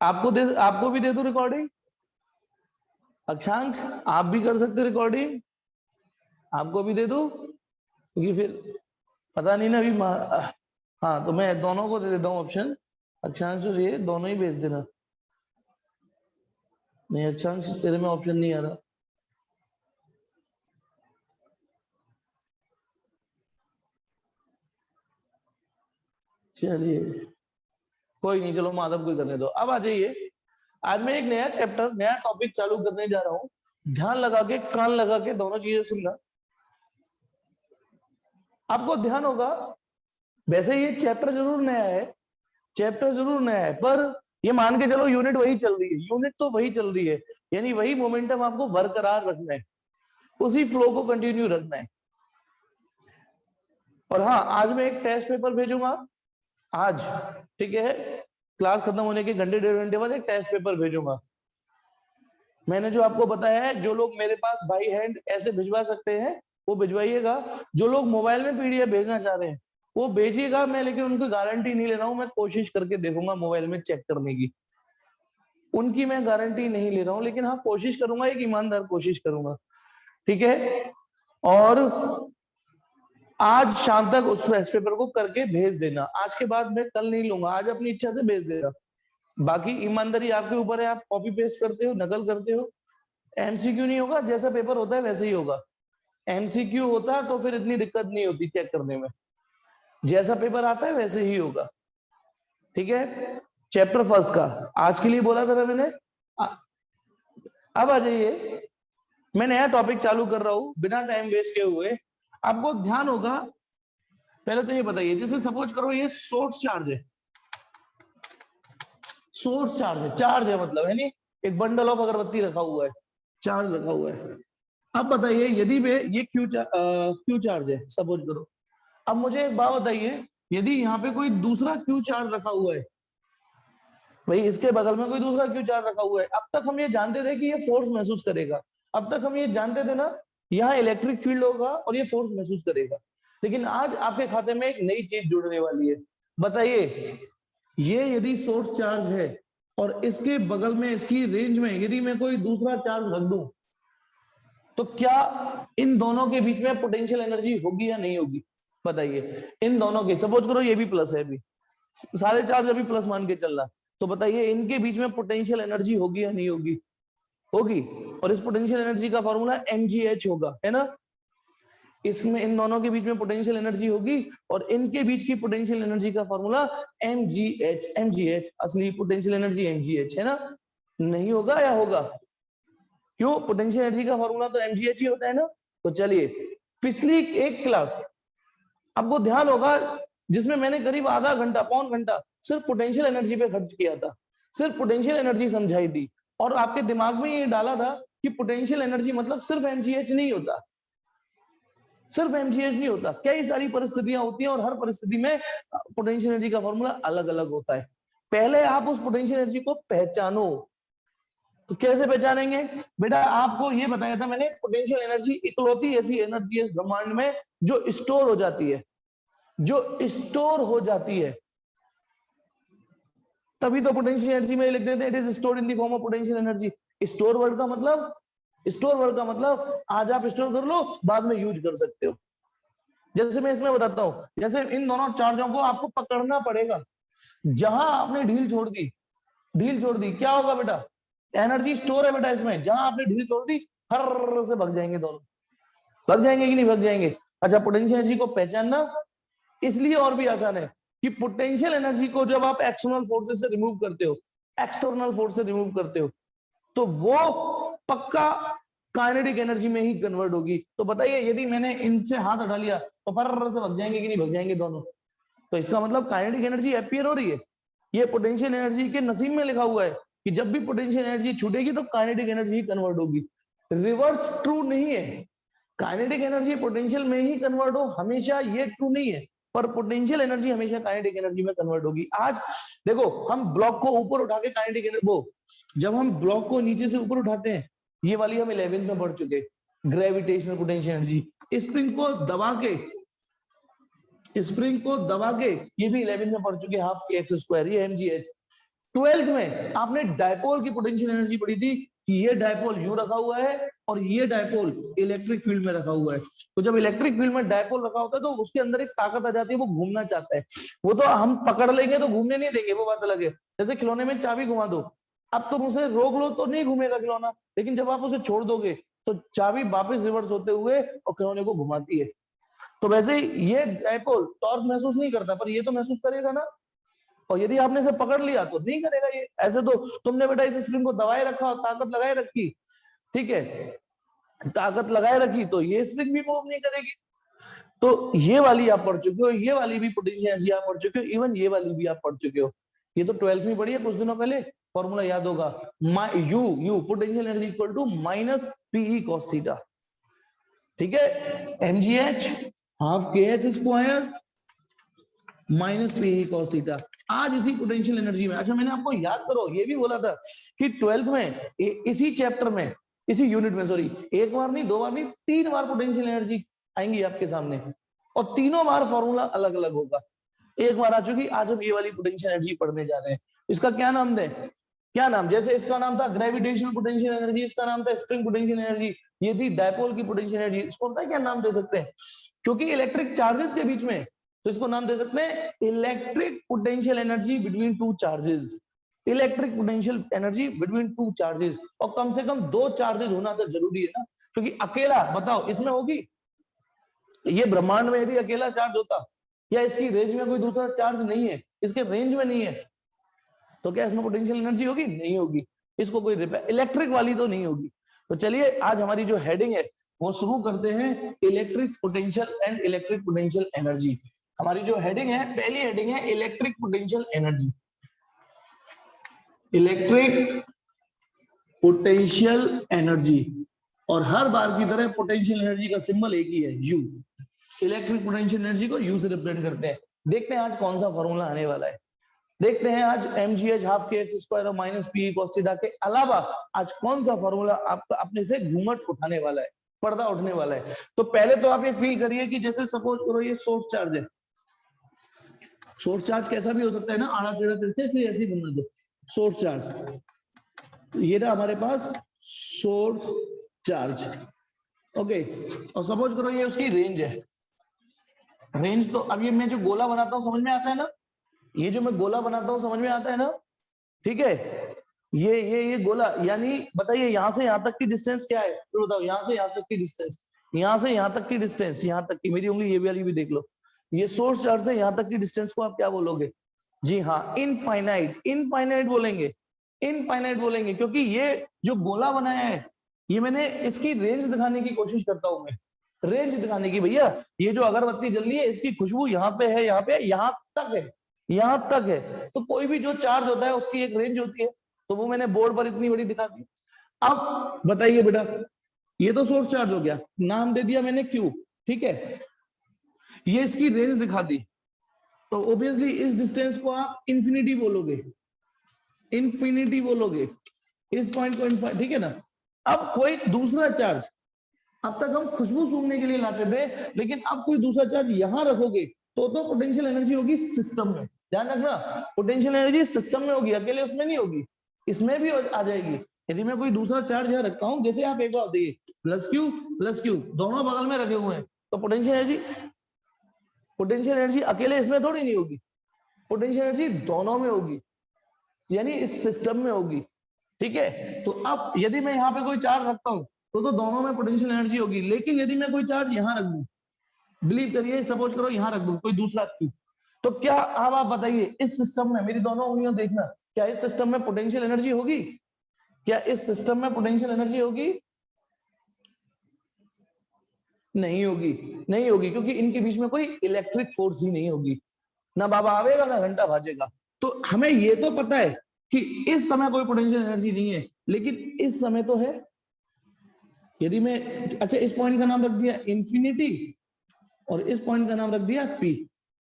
आपको भी दे दूं रिकॉर्डिंग? अक्षांश आप भी कर सकते रिकॉर्डिंग, आपको भी दे दूं? क्योंकि फिर पता नहीं ना अभी हाँ तो मैं दोनों को दे देता हूँ ऑप्शन, अक्षांश और ये दोनों ही भेज देना। नहीं अक्षांश तेरे में ऑप्शन नहीं आ रहा। चलिए कोई नहीं, चलो माधव को करने दो। अब आ जाइए, आज मैं एक नया चैप्टर नया टॉपिक चालू करने जा रहा हूँ। ध्यान लगा के कान लगा के दोनों चीजें सुनना। आपको ध्यान होगा, वैसे ये चैप्टर जरूर नया है, चैप्टर जरूर नया है, पर ये मान के चलो यूनिट वही चल रही है, यूनिट तो वही चल रही है, यानी वही मोमेंटम आपको बरकरार रखना है, उसी फ्लो को कंटिन्यू रखना है। और हाँ आज मैं एक टेस्ट पेपर भेजूंगा आज, ठीक है? क्लास खत्म होने के घंटे डेढ़ घंटे बाद एक टेस्ट पेपर भेजूंगा। मैंने जो आपको बताया है, जो लोग मेरे पास बाई हैंड ऐसे भिजवा सकते हैं वो भिजवाइएगा, जो लोग मोबाइल में पीडीएफ भेजना चाह रहे हैं वो भेजिएगा। मैं लेकिन उनकी गारंटी नहीं ले रहा हूं, मैं कोशिश करके देखूंगा मोबाइल में चेक करने की, उनकी मैं गारंटी नहीं ले रहा हूं, लेकिन हाँ कोशिश करूंगा, एक ईमानदार कोशिश करूंगा, ठीक है? और आज शाम तक उस टेस्ट पेपर को करके भेज देना, आज के बाद मैं कल नहीं लूंगा, आज अपनी इच्छा से भेज देना। बाकी ईमानदारी आपके ऊपर है, आप कॉपी पेस्ट करते हो, नकल करते हो। एमसीक्यू नहीं होगा, जैसा पेपर होता है वैसे ही होगा। एमसीक्यू होता तो फिर इतनी दिक्कत नहीं होती चेक करने में, जैसा पेपर आता है वैसे ही होगा, ठीक है? चैप्टर फर्स्ट का आज के लिए बोला था मैंने। अब आ जाइए, मैं नया टॉपिक चालू कर रहा हूं बिना टाइम वेस्ट किए हुए। आपको ध्यान होगा, पहले तो ये बताइए, जैसे सपोज करो ये सोर्स चार्ज है, सोर्स चार्ज है, चार्ज है मतलब है नहीं, एक बंडल ऑफ अगरबत्ती रखा हुआ है, चार्ज रखा हुआ है। अब बताइए यदि वे ये क्यू चार्ज है सपोज करो। अब मुझे एक बात बताइए, यदि यहाँ पे कोई दूसरा क्यू चार्ज रखा हुआ है, भाई इसके बगल में कोई दूसरा क्यू चार्ज रखा हुआ है, अब तक हम ये जानते थे कि ये फोर्स महसूस करेगा, अब तक हम ये जानते थे ना यहाँ इलेक्ट्रिक फील्ड होगा और ये फोर्स महसूस करेगा। लेकिन आज आपके खाते में एक नई चीज जुड़ने वाली है। बताइए ये यदि सोर्स चार्ज है और इसके बगल में इसकी रेंज में यदि मैं कोई दूसरा चार्ज रख दूं, तो क्या इन दोनों के बीच में पोटेंशियल एनर्जी होगी या नहीं होगी? बताइए इन दोनों के, सपोज करो ये भी प्लस है, अभी सारे चार्ज अभी प्लस मान के चल रहा, तो बताइए इनके बीच में पोटेंशियल एनर्जी होगी या नहीं होगी? होगी। और इस पोटेंशियल एनर्जी का फॉर्मूला mgh होगा, है ना? इसमें इन दोनों के बीच में पोटेंशियल एनर्जी होगी और इनके बीच की पोटेंशियल एनर्जी का फॉर्मूला mgh असली पोटेंशियल एनर्जी mgh है ना? नहीं होगा या होगा? क्यों? पोटेंशियल एनर्जी का फॉर्मूला तो mgh ही होता है ना। तो चलिए पिछली एक क्लास आपको ध्यान होगा जिसमें मैंने करीब आधा घंटा पौन घंटा सिर्फ पोटेंशियल एनर्जी पे खर्च किया था, सिर्फ पोटेंशियल एनर्जी समझाई थी, और आपके दिमाग में ये डाला था कि पोटेंशियल एनर्जी मतलब सिर्फ mgh नहीं होता, सिर्फ mgh नहीं होता, कई सारी परिस्थितियां होती हैं और हर परिस्थिति में पोटेंशियल एनर्जी का फॉर्मूला अलग अलग होता है। पहले आप उस पोटेंशियल एनर्जी को पहचानो। तो कैसे पहचानेंगे बेटा? आपको ये बताया था मैंने, पोटेंशियल एनर्जी इकलौती ऐसी एनर्जी है ब्रह्मांड में जो स्टोर हो जाती है, जो स्टोर हो जाती है, तभी तो पोटेंशियल एनर्जी में लिख देते हैं it is stored in the form of potential energy. Store word का मतलब, स्टोर वर्ड का मतलब आज आप स्टोर कर लो बाद में यूज कर सकते हो। जैसे मैं इसमें बताता हूं, जैसे इन दोनों चार्जों को आपको पकड़ना पड़ेगा, जहां आपने ढील छोड़ दी, ढील छोड़ दी, क्या होगा बेटा? एनर्जी स्टोर है बेटा इसमें, जहां आपने ढील छोड़ दी हर से भाग जाएंगे दोनों, भाग जाएंगे कि नहीं भाग जाएंगे? अच्छा पोटेंशियल एनर्जी को पहचानना इसलिए और भी आसान है कि पोटेंशियल एनर्जी को जब आप एक्सटर्नल फोर्सेस से रिमूव करते हो, एक्सटर्नल फोर्स से रिमूव करते हो, तो वो पक्का काइनेटिक एनर्जी में ही कन्वर्ट होगी। तो बताइए यदि मैंने इनसे हाथ हटा लिया तो फर्र से भाग जाएंगे कि नहीं भाग जाएंगे दोनों? तो इसका मतलब काइनेटिक एनर्जी अपीयर हो रही है। ये पोटेंशियल एनर्जी के नसीब में लिखा हुआ है कि जब भी पोटेंशियल एनर्जी छूटेगी तो काइनेटिक एनर्जी कन्वर्ट होगी। रिवर्स ट्रू नहीं है, काइनेटिक एनर्जी पोटेंशियल में ही कन्वर्ट हो हमेशा, ये ट्रू नहीं है, पर पोटेंशियल एनर्जी हमेशा काइनेटिक एनर्जी में कन्वर्ट होगी। आज देखो हम ब्लॉक को ऊपर उठा के काइनेटिक एनर्जी, वो जब हम ब्लॉक को नीचे से ऊपर उठाते हैं, ये वाली हम 11th में पढ़ चुके, ग्रेविटेशनल पोटेंशियल एनर्जी, स्प्रिंग को दबा के, स्प्रिंग को दबा के, ये भी 11th में पढ़ चुके, हाफ के एक्स स्क्वायर, ये mgh। ट्वेल्थ में आपने डायपोल की पोटेंशियल एनर्जी पढ़ी थी कि ये डायपोल यूं रखा हुआ है और ये डायपोल इलेक्ट्रिक फील्ड में रखा हुआ है। तो जब इलेक्ट्रिक फील्ड में डायपोल रखा होता है तो उसके अंदर एक ताकत आ जाती है, वो घूमना चाहता है। वो तो हम पकड़ लेंगे तो घूमने नहीं देंगे, वो बात अलग है। जैसे खिलौने में चाबी घुमा दो, अब तुम उसे रोक लो तो नहीं घूमेगा खिलौना, लेकिन जब आप उसे छोड़ दोगे तो चाबी वापस रिवर्स होते हुए और खिलौने को घुमाती है। तो वैसे ही ये डायपोल टॉर्क महसूस नहीं करता, पर ये तो महसूस करेगा ना। और यदि आपने इसे पकड़ लिया तो नहीं करेगा ये। ऐसे तो तुमने बेटा इस स्प्रिंग को दबाए रखा और ताकत लगाए रखी, ठीक है, ताकत लगाए रखी, तो ये स्प्रिंग भी मूव नहीं करेगी। तो ये वाली आप पढ़ चुके हो, ये वाली भी पोटेंशियल एनर्जी आप पढ़ चुके हो, इवन ये वाली भी आप पढ़ चुके हो। ये तो 12th में पढ़ी है कुछ दिनों पहले, फॉर्मूला याद होगा, U potential energy equal to minus PE cos theta, ठीक है, mgh half kh square minus PE cos theta. आज इसी पोटेंशियल एनर्जी में, अच्छा मैंने आपको याद करो ये भी बोला था कि 12th में इसी चैप्टर में, इसी यूनिट में, सॉरी, एक बार नहीं, 2 बार नहीं, 3 बार पोटेंशियल एनर्जी आएंगी आपके सामने और तीनों बार फॉर्मूला अलग अलग होगा। एक बार आ चुकी, आज हम ये वाली पोटेंशियल एनर्जी पढ़ने जा रहे हैं। इसका क्या नाम दें, क्या नाम, जैसे इसका नाम था ग्रेविटेशनल पोटेंशियल एनर्जी, इसका नाम था स्प्रिंग पोटेंशियल एनर्जी, ये थी डायपोल की पोटेंशियल एनर्जी। इसको पता है क्या नाम दे सकते हैं, क्योंकि इलेक्ट्रिक चार्जेस के बीच में, तो इसको नाम दे सकते हैं electric potential energy between two charges. Electric potential energy between two charges, और कम से कम 2 चार्जेस होना तो जरूरी है ना, क्योंकि अकेला बताओ इसमें होगी, ये ब्रह्मांड में यदि अकेला चार्ज होता या इसकी रेंज में कोई दूसरा चार्ज नहीं है, इसके रेंज में नहीं है, तो क्या इसमें पोटेंशियल एनर्जी होगी, नहीं होगी। इसको कोई इलेक्ट्रिक वाली तो नहीं होगी। तो चलिए आज हमारी जो हेडिंग है वो शुरू करते हैं, electric potential and electric potential energy. हमारी जो हेडिंग है, पहली हेडिंग है electric potential energy. Electric potential energy, और हर बार की तरह पोटेंशियल एनर्जी का सिंबल एक ही है, यू। इलेक्ट्रिक पोटेंशियल एनर्जी को यू से रिप्रेजेंट करते हैं। देखते हैं आज कौन सा फॉर्मूला आने वाला है। देखते हैं आज mgh हाफ kh स्क्वायर और माइनस पी cos थीटा के अलावा आज कौन सा फॉर्मूला आपका अपने से घूमट उठाने वाला है, पर्दा उठने वाला है। तो पहले तो आप ये फील करिए कि जैसे सपोज करो ये सोर्स चार्ज है, सोर्स चार्ज कैसा भी हो सकता है ना, आड़ा टेढ़ा तिरछे, से ऐसे ही बनना दो। सोर्स चार्ज, ये रहा हमारे पास सोर्स चार्ज, ओके। और सपोज करो ये उसकी रेंज है। रेंज तो अब ये मैं जो गोला बनाता हूँ समझ में आता है ना, ये जो मैं गोला बनाता हूँ समझ में आता है ना, ठीक है। ये गोला, यानी बताइए यहाँ से यहाँ तक की डिस्टेंस क्या है, तो बताओ यहाँ से यहाँ तक की डिस्टेंस, यहाँ से यहाँ तक की डिस्टेंस, यहाँ तक की, मेरी उंगली ये वाली भी देख लो, ये सोर्स चार्ज से यहाँ तक की डिस्टेंस को आप क्या बोलोगे, जी हाँ, इनफाइनाइट। इनफाइनाइट बोलेंगे, इनफाइनाइट बोलेंगे, क्योंकि ये जो गोला बनाया है, ये मैंने इसकी रेंज दिखाने की कोशिश करता हूं मैं, रेंज दिखाने की। भैया ये जो अगरबत्ती जल रही है, इसकी खुशबू यहाँ पे है, यहाँ पे, यहाँ तक है, यहाँ तक है। तो कोई भी जो चार्ज होता है उसकी एक रेंज होती है, तो वो मैंने बोर्ड पर इतनी बड़ी दिखा दी। अब बताइए बेटा, ये तो सोर्स चार्ज हो गया, नाम दे दिया मैंने क्यू, ठीक है, ये इसकी रेंज दिखा दी, तो ऑब्वियसली इस डिस्टेंस को आप इंफिनिटी बोलोगे, इंफिनिटी बोलोगे, इस पॉइंट को इनफाइनाइट, ठीक है ना। अब कोई दूसरा चार्ज, अब तक हम खुशबू सूंघने के लिए लाते थे, लेकिन अब कोई दूसरा चार्ज यहां रखोगे तो पोटेंशियल एनर्जी होगी सिस्टम में, ध्यान रखना, पोटेंशियल एनर्जी सिस्टम में होगी, अकेले उसमें नहीं होगी, इसमें भी आ जाएगी। यदि मैं कोई दूसरा चार्ज यहाँ रखता हूं, जैसे आप एक बार देखिए, प्लस क्यू दोनों बगल में रखे हुए हैं, तो पोटेंशियल एनर्जी अकेले इसमें थोड़ी नहीं होगी, पोटेंशियल एनर्जी दोनों में होगी, यानी इस सिस्टम में होगी, ठीक है। तो अब यदि मैं यहाँ पे कोई चार्ज रखता हूँ तो दोनों में पोटेंशियल एनर्जी होगी, लेकिन यदि मैं कोई चार्ज यहाँ रख दूं, बिलीव करिए, सपोज करो यहाँ रख दूं कोई दूसरा क्यू, तो क्या, अब आप बताइए इस सिस्टम में, मेरी दोनों उंगलियां देखना, क्या इस सिस्टम में पोटेंशियल एनर्जी होगी, क्या इस सिस्टम में पोटेंशियल एनर्जी होगी, नहीं होगी, नहीं होगी, क्योंकि इनके बीच में कोई इलेक्ट्रिक फोर्स ही नहीं होगी, ना बाबा आवेगा ना घंटा भाजेगा। तो हमें ये तो पता है कि इस समय कोई पोटेंशियल एनर्जी नहीं है, लेकिन इस समय तो है। यदि मैं, अच्छा इस पॉइंट का नाम रख दिया इंफिनिटी और इस पॉइंट का नाम रख दिया पी,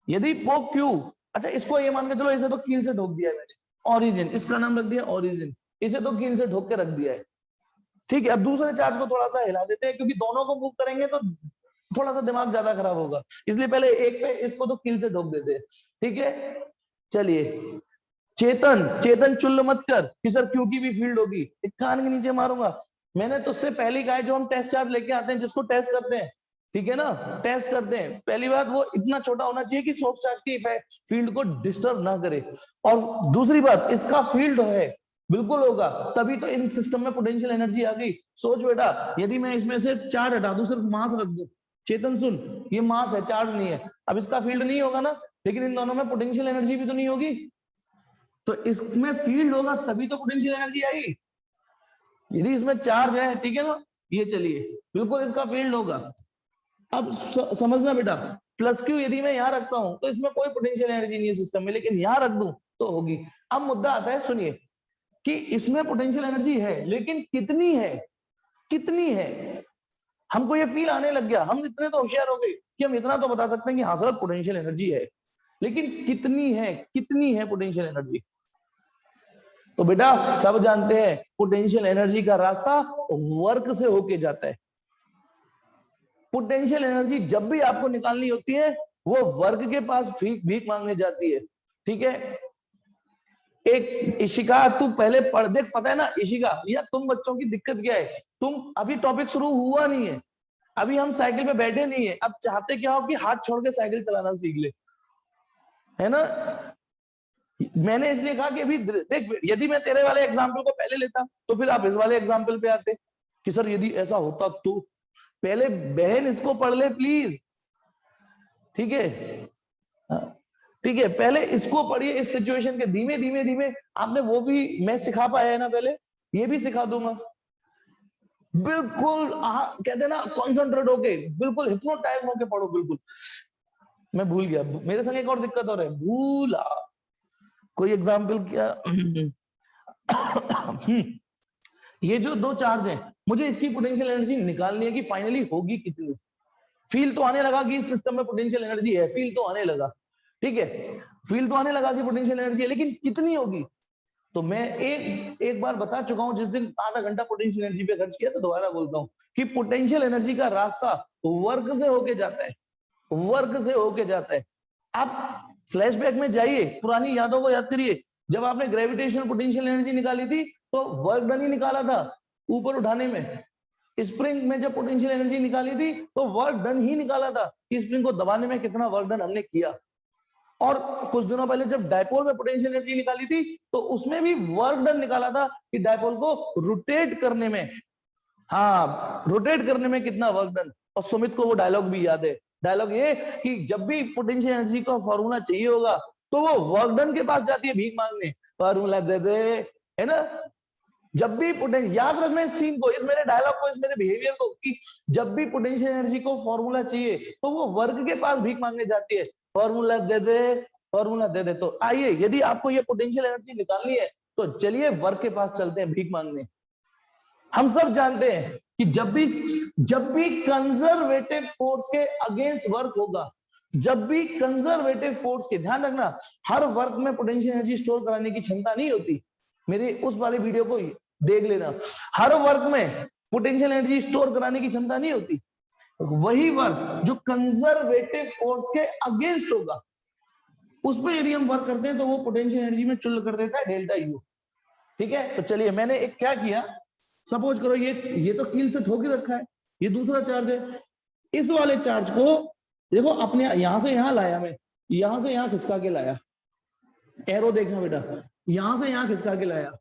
यदि वो क्यू, अच्छा इसको ये मान के चलो, इसे तो कील से ठोक दिया है मैंने, ओरिजिन, इसका नाम रख दिया ओरिजिन, इसे तो कील से ठोक के रख दिया है, ठीक है। अब दूसरे चार्ज को थोड़ा सा हिला देते हैं, क्योंकि दोनों को मूव करेंगे तो थोड़ा सा दिमाग ज्यादा खराब होगा, इसलिए पहले एक पे, इसको तो कील से ठोक देते हैं, ठीक है। चलिए चेतन, चेतन चुल्ल मत कर कि सर क्यू की भी फील्ड होगी, एक कान के नीचे मारूंगा। मैंने तो उससे पहली कहा है, जो हम टेस्ट चार्ज लेके आते हैं, जिसको टेस्ट करते हैं, ठीक है ना, टेस्ट करते हैं, पहली बात वो इतना छोटा होना चाहिए कि सोर्स चार्ज की फील्ड को डिस्टर्ब ना करे। और दूसरी बात, इसका फील्ड है बिल्कुल होगा, तभी तो इन सिस्टम में पोटेंशियल एनर्जी आ गई। सोच बेटा, यदि मैं इसमें से चार्ज हटा दूं, सिर्फ मास रख दूं, चेतन सुन, ये मास है, चार्ज नहीं है, अब इसका फील्ड नहीं होगा ना, लेकिन इन दोनों में पोटेंशियल एनर्जी भी तो नहीं होगी, तो इसमें फील्ड होगा तभी तो पोटेंशियल एनर्जी आएगी। यदि इसमें चार्ज है, ठीक है ना, ये चलिए, बिल्कुल इसका फील्ड होगा। अब समझना बेटा, प्लस क्यू यदि मैं यहां रखता हूं तो इसमें कोई पोटेंशियल एनर्जी नहीं है सिस्टम में, लेकिन यहां रख दूं तो होगी। अब मुद्दा आता है, सुनिए, कि इसमें पोटेंशियल एनर्जी है, लेकिन कितनी है, कितनी है, हमको ये फील आने लग गया, हम इतने तो होशियार हो गए कि हम इतना तो बता सकते हैं कि हाँ सर पोटेंशियल एनर्जी है, लेकिन कितनी है, कितनी है पोटेंशियल एनर्जी। तो बेटा सब जानते हैं पोटेंशियल एनर्जी का रास्ता वर्क से होके जाता है। पोटेंशियल एनर्जी जब भी आपको निकालनी होती है, वो वर्क के पास भीख मांगने जाती है, ठीक है। एक इशिका, तू पहले पढ़ देख, पता है ना इशिका, या तुम बच्चों की दिक्कत क्या है, तुम अभी टॉपिक शुरू हुआ नहीं है, अभी हम साइकिल पे बैठे नहीं है, अब चाहते क्या हो कि हाथ छोड़ के साइकिल चलाना सीख ले, है ना। मैंने इसलिए कहा कि अभी देख, यदि मैं तेरे वाले एग्जाम्पल को पहले लेता तो फिर आप इस वाले एग्जाम्पल पे आते कि सर यदि ऐसा होता तो। पहले बहन इसको पढ़ ले प्लीज, ठीक है, ठीक है, पहले इसको पढ़िए, इस सिचुएशन के धीमे धीमे धीमे, आपने वो भी मैं सिखा पाया है ना, पहले ये भी सिखा दूंगा, बिल्कुल कहते ना कॉन्सेंट्रेट होके, बिल्कुल हिप्नोटाइज होके पढ़ो, बिल्कुल। मैं भूल गया, मेरे संग एक और दिक्कत हो रहा है, भूला कोई एग्जाम्पल क्या। ये जो दो चार्ज हैं, मुझे इसकी पोटेंशियल एनर्जी निकालनी है कि फाइनली होगी कितनी। फील तो आने लगा कि इस सिस्टम में पोटेंशियल एनर्जी है, फील तो आने लगा, ठीक है, फील तो आने लगा कि पोटेंशियल एनर्जी है, लेकिन कितनी होगी। तो मैं एक बार बता चुका हूं, जिस दिन आधा घंटा पोटेंशियल एनर्जी पे खर्च किया, तो दोबारा बोलता हूं कि पोटेंशियल एनर्जी का रास्ता वर्क से होके जाता है, वर्क से होके जाता है। आप फ्लैशबैक में जाइए, पुरानी यादों को याद करिए, जब आपने ग्रेविटेशनल पोटेंशियल एनर्जी निकाली थी तो वर्क डन ही निकाला था ऊपर उठाने में। स्प्रिंग में जब पोटेंशियल एनर्जी निकाली थी तो वर्क डन ही निकाला था कि स्प्रिंग को दबाने में कितना वर्क डन हमने किया। और कुछ दिनों पहले जब डायपोल में पोटेंशियल एनर्जी निकाली थी तो उसमें भी वर्क डन निकाला था कि डायपोल को रोटेट करने में, हाँ रोटेट करने में कितना वर्क डन। और सुमित को वो डायलॉग भी याद है, डायलॉग ये कि जब भी पोटेंशियल एनर्जी का फॉर्मूला चाहिए होगा तो वो वर्क डन के पास जाती है भीख मांगने, फॉर्मूला दे दे, है ना। जब भी पोटेंशियल, याद रखना इस सीन को, इस मेरे डायलॉग को, इस मेरे बिहेवियर को, कि जब भी पोटेंशियल एनर्जी को फॉर्मूला चाहिए तो वो वर्क के पास भीख मांगने जाती है, फॉर्मूला दे दे, फॉर्मूला दे दे। तो आइए, यदि आपको ये पोटेंशियल एनर्जी निकालनी है तो चलिए वर्क के पास चलते हैं भीख मांगने। हम सब जानते हैं कि जब भी कंजर्वेटिव फोर्स के अगेंस्ट वर्क होगा, जब भी कंजर्वेटिव फोर्स के, ध्यान रखना हर वर्क में पोटेंशियल एनर्जी स्टोर कराने की क्षमता नहीं होती, मेरे उस वाले वीडियो को देख लेना, हर वर्क में पोटेंशियल एनर्जी स्टोर कराने की क्षमता नहीं होती। वही वर्क जो कंजर्वेटिव फोर्स के अगेंस्ट होगा, उस पर यदि हम वर्क करते हैं तो वो पोटेंशियल एनर्जी में चुल कर देता है डेल्टा यू, ठीक है। तो चलिए, मैंने एक क्या किया, सपोज करो ये तो कील से ठोक रखा है, ये दूसरा चार्ज है, इस वाले चार्ज को देखो अपने यहां से यहां लाया, मैं यहां से यहां खिसका के लाया, एरो देखना बेटा, यहां से यहां खिसका के लाया,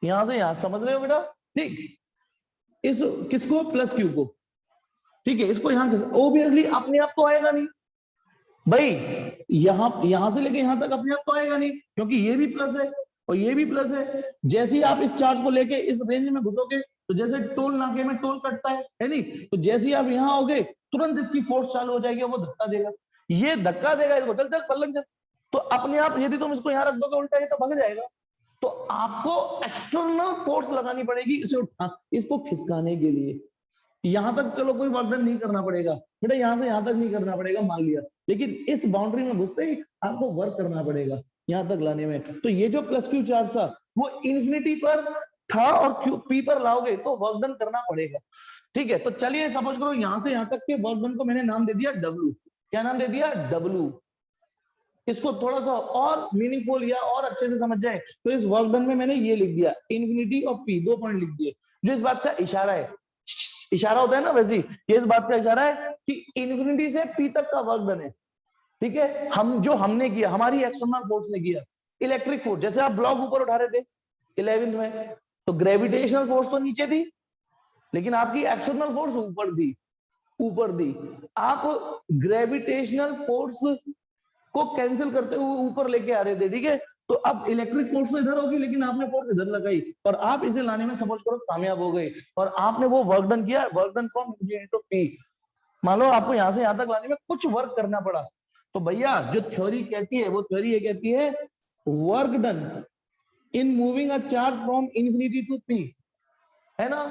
यहां से यहां, समझ रहे हो बेटा, ठीक। इस किसको, प्लस क्यू को, ठीक है, इसको यहां ओबियसली अपने आप तो आएगा नहीं भाई, यहां से लेके यहां तक अपने आप तो आएगा नहीं, क्योंकि ये भी प्लस है और ये भी प्लस है। जैसे ही आप इस चार्ज को लेके इस रेंज में घुसोगे तो जैसे टोल नाके में टोल कटता है नहीं, तो जैसे ही आप यहां आओगे तुरंत इसकी फोर्स चालू हो जाएगी, वो धक्का देगा, ये धक्का देगा इसको, चल चल पलक चल, तो अपने आप यदि तुम इसको यहां रख दोगे उल्टा, ये तो भग जाएगा। तो आपको एक्सटर्नल फोर्स लगानी पड़ेगी इसे इसको खिसकाने के लिए। यहां तक चलो कोई वर्क डन नहीं करना पड़ेगा बेटा, यहां से यहां तक नहीं करना पड़ेगा मान लिया, लेकिन इस बाउंड्री में घुसते ही आपको वर्क करना पड़ेगा यहां तक लाने में। तो ये जो प्लस क्यू चार्ज था वो इंफिनिटी पर था और क्यू पी पर लाओगे तो वर्क डन करना पड़ेगा, ठीक है। तो चलिए सपोज करो यहां से यहां तक के वर्क डन को मैंने नाम दे दिया डब्ल्यू, क्या नाम दे दिया, डब्ल्यू। इसको थोड़ा सा और मीनिंगफुल या और अच्छे से समझ जाए तो इस वर्क डन में मैंने ये लिख दिया इन्फिनिटी ऑफ पी, 2 पॉइंट लिख दिए, जो इस बात का इशारा है, इशारा होता है ना वैसे ये इस बात का इशारा है कि इन्फिनिटी से पी तक का वर्क डन है। ठीक है, हम जो हमने किया, हमारी एक्सटर्नल फोर्स ने किया, इलेक्ट्रिक फोर्स, जैसे आप ब्लॉक ऊपर उठा रहे थे 11th में, तो ग्रेविटेशनल फोर्स तो नीचे थी लेकिन आपकी एक्सटर्नल फोर्स ऊपर थी, ऊपर थी। आप ग्रेविटेशनल फोर्स को कैंसिल करते हुए ऊपर लेके आ रहे थे, ठीक है, तो अब इलेक्ट्रिक फोर्स तो इधर होगी लेकिन आपने फोर्स इधर लगाई और आप इसे लाने में सपोज करो कामयाब हो गए और आपने वो वर्क डन किया, work done from to P. मान लो आपको यहां से यहां तक लाने में कुछ वर्क करना पड़ा, तो भैया जो थ्योरी कहती है वो थ्योरी ये कहती है work done in moving a charge from infinity to P, है ना,